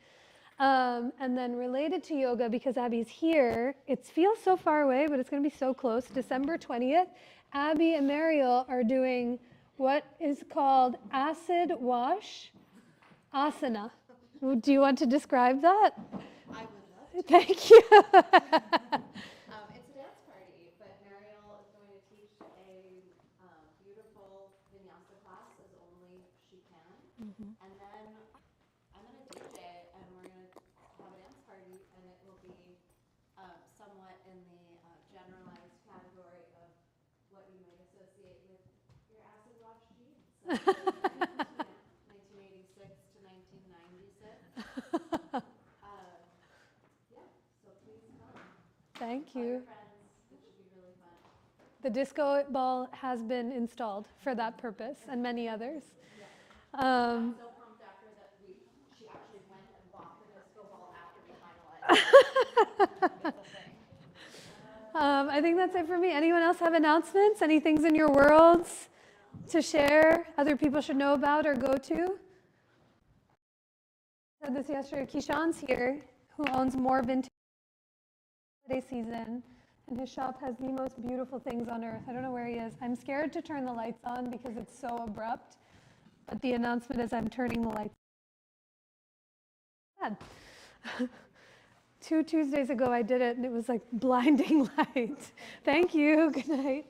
A: And then related to yoga, because Abby's here, it feels so far away, but it's going to be so close. December 20th, Abby and Mariel are doing what is called acid wash asana. Do you want to describe that?
C: I would love to.
A: Thank you.
C: It's a dance party, but Mariel is going to teach a beautiful vinyasa class as only she can. And then I'm going to DJ, and we're going to have a dance party, and it will be somewhat in the generalized category of what you might associate with your acid wash jeans. So 1986 to 1996. So please come.
A: Thank
C: Tell your
A: you.
C: friends. It should be really fun.
A: The disco ball has been installed for that purpose and many others.
C: I'm so pumped after that she actually went and bought the disco ball after we finalized. It's a thing.
A: I think that's it for me. Anyone else have announcements? Any things in your worlds to share, other people should know about or go to? I said this yesterday. Kishan's here, who owns More Vintage holiday season, and his shop has the most beautiful things on earth. I don't know where he is. I'm scared to turn the lights on because it's so abrupt, but the announcement is I'm turning the lights on. 2 Tuesdays ago I did it and it was like blinding light. Thank you. Good night.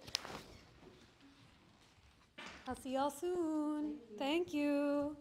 A: I'll see y'all soon. Thank you.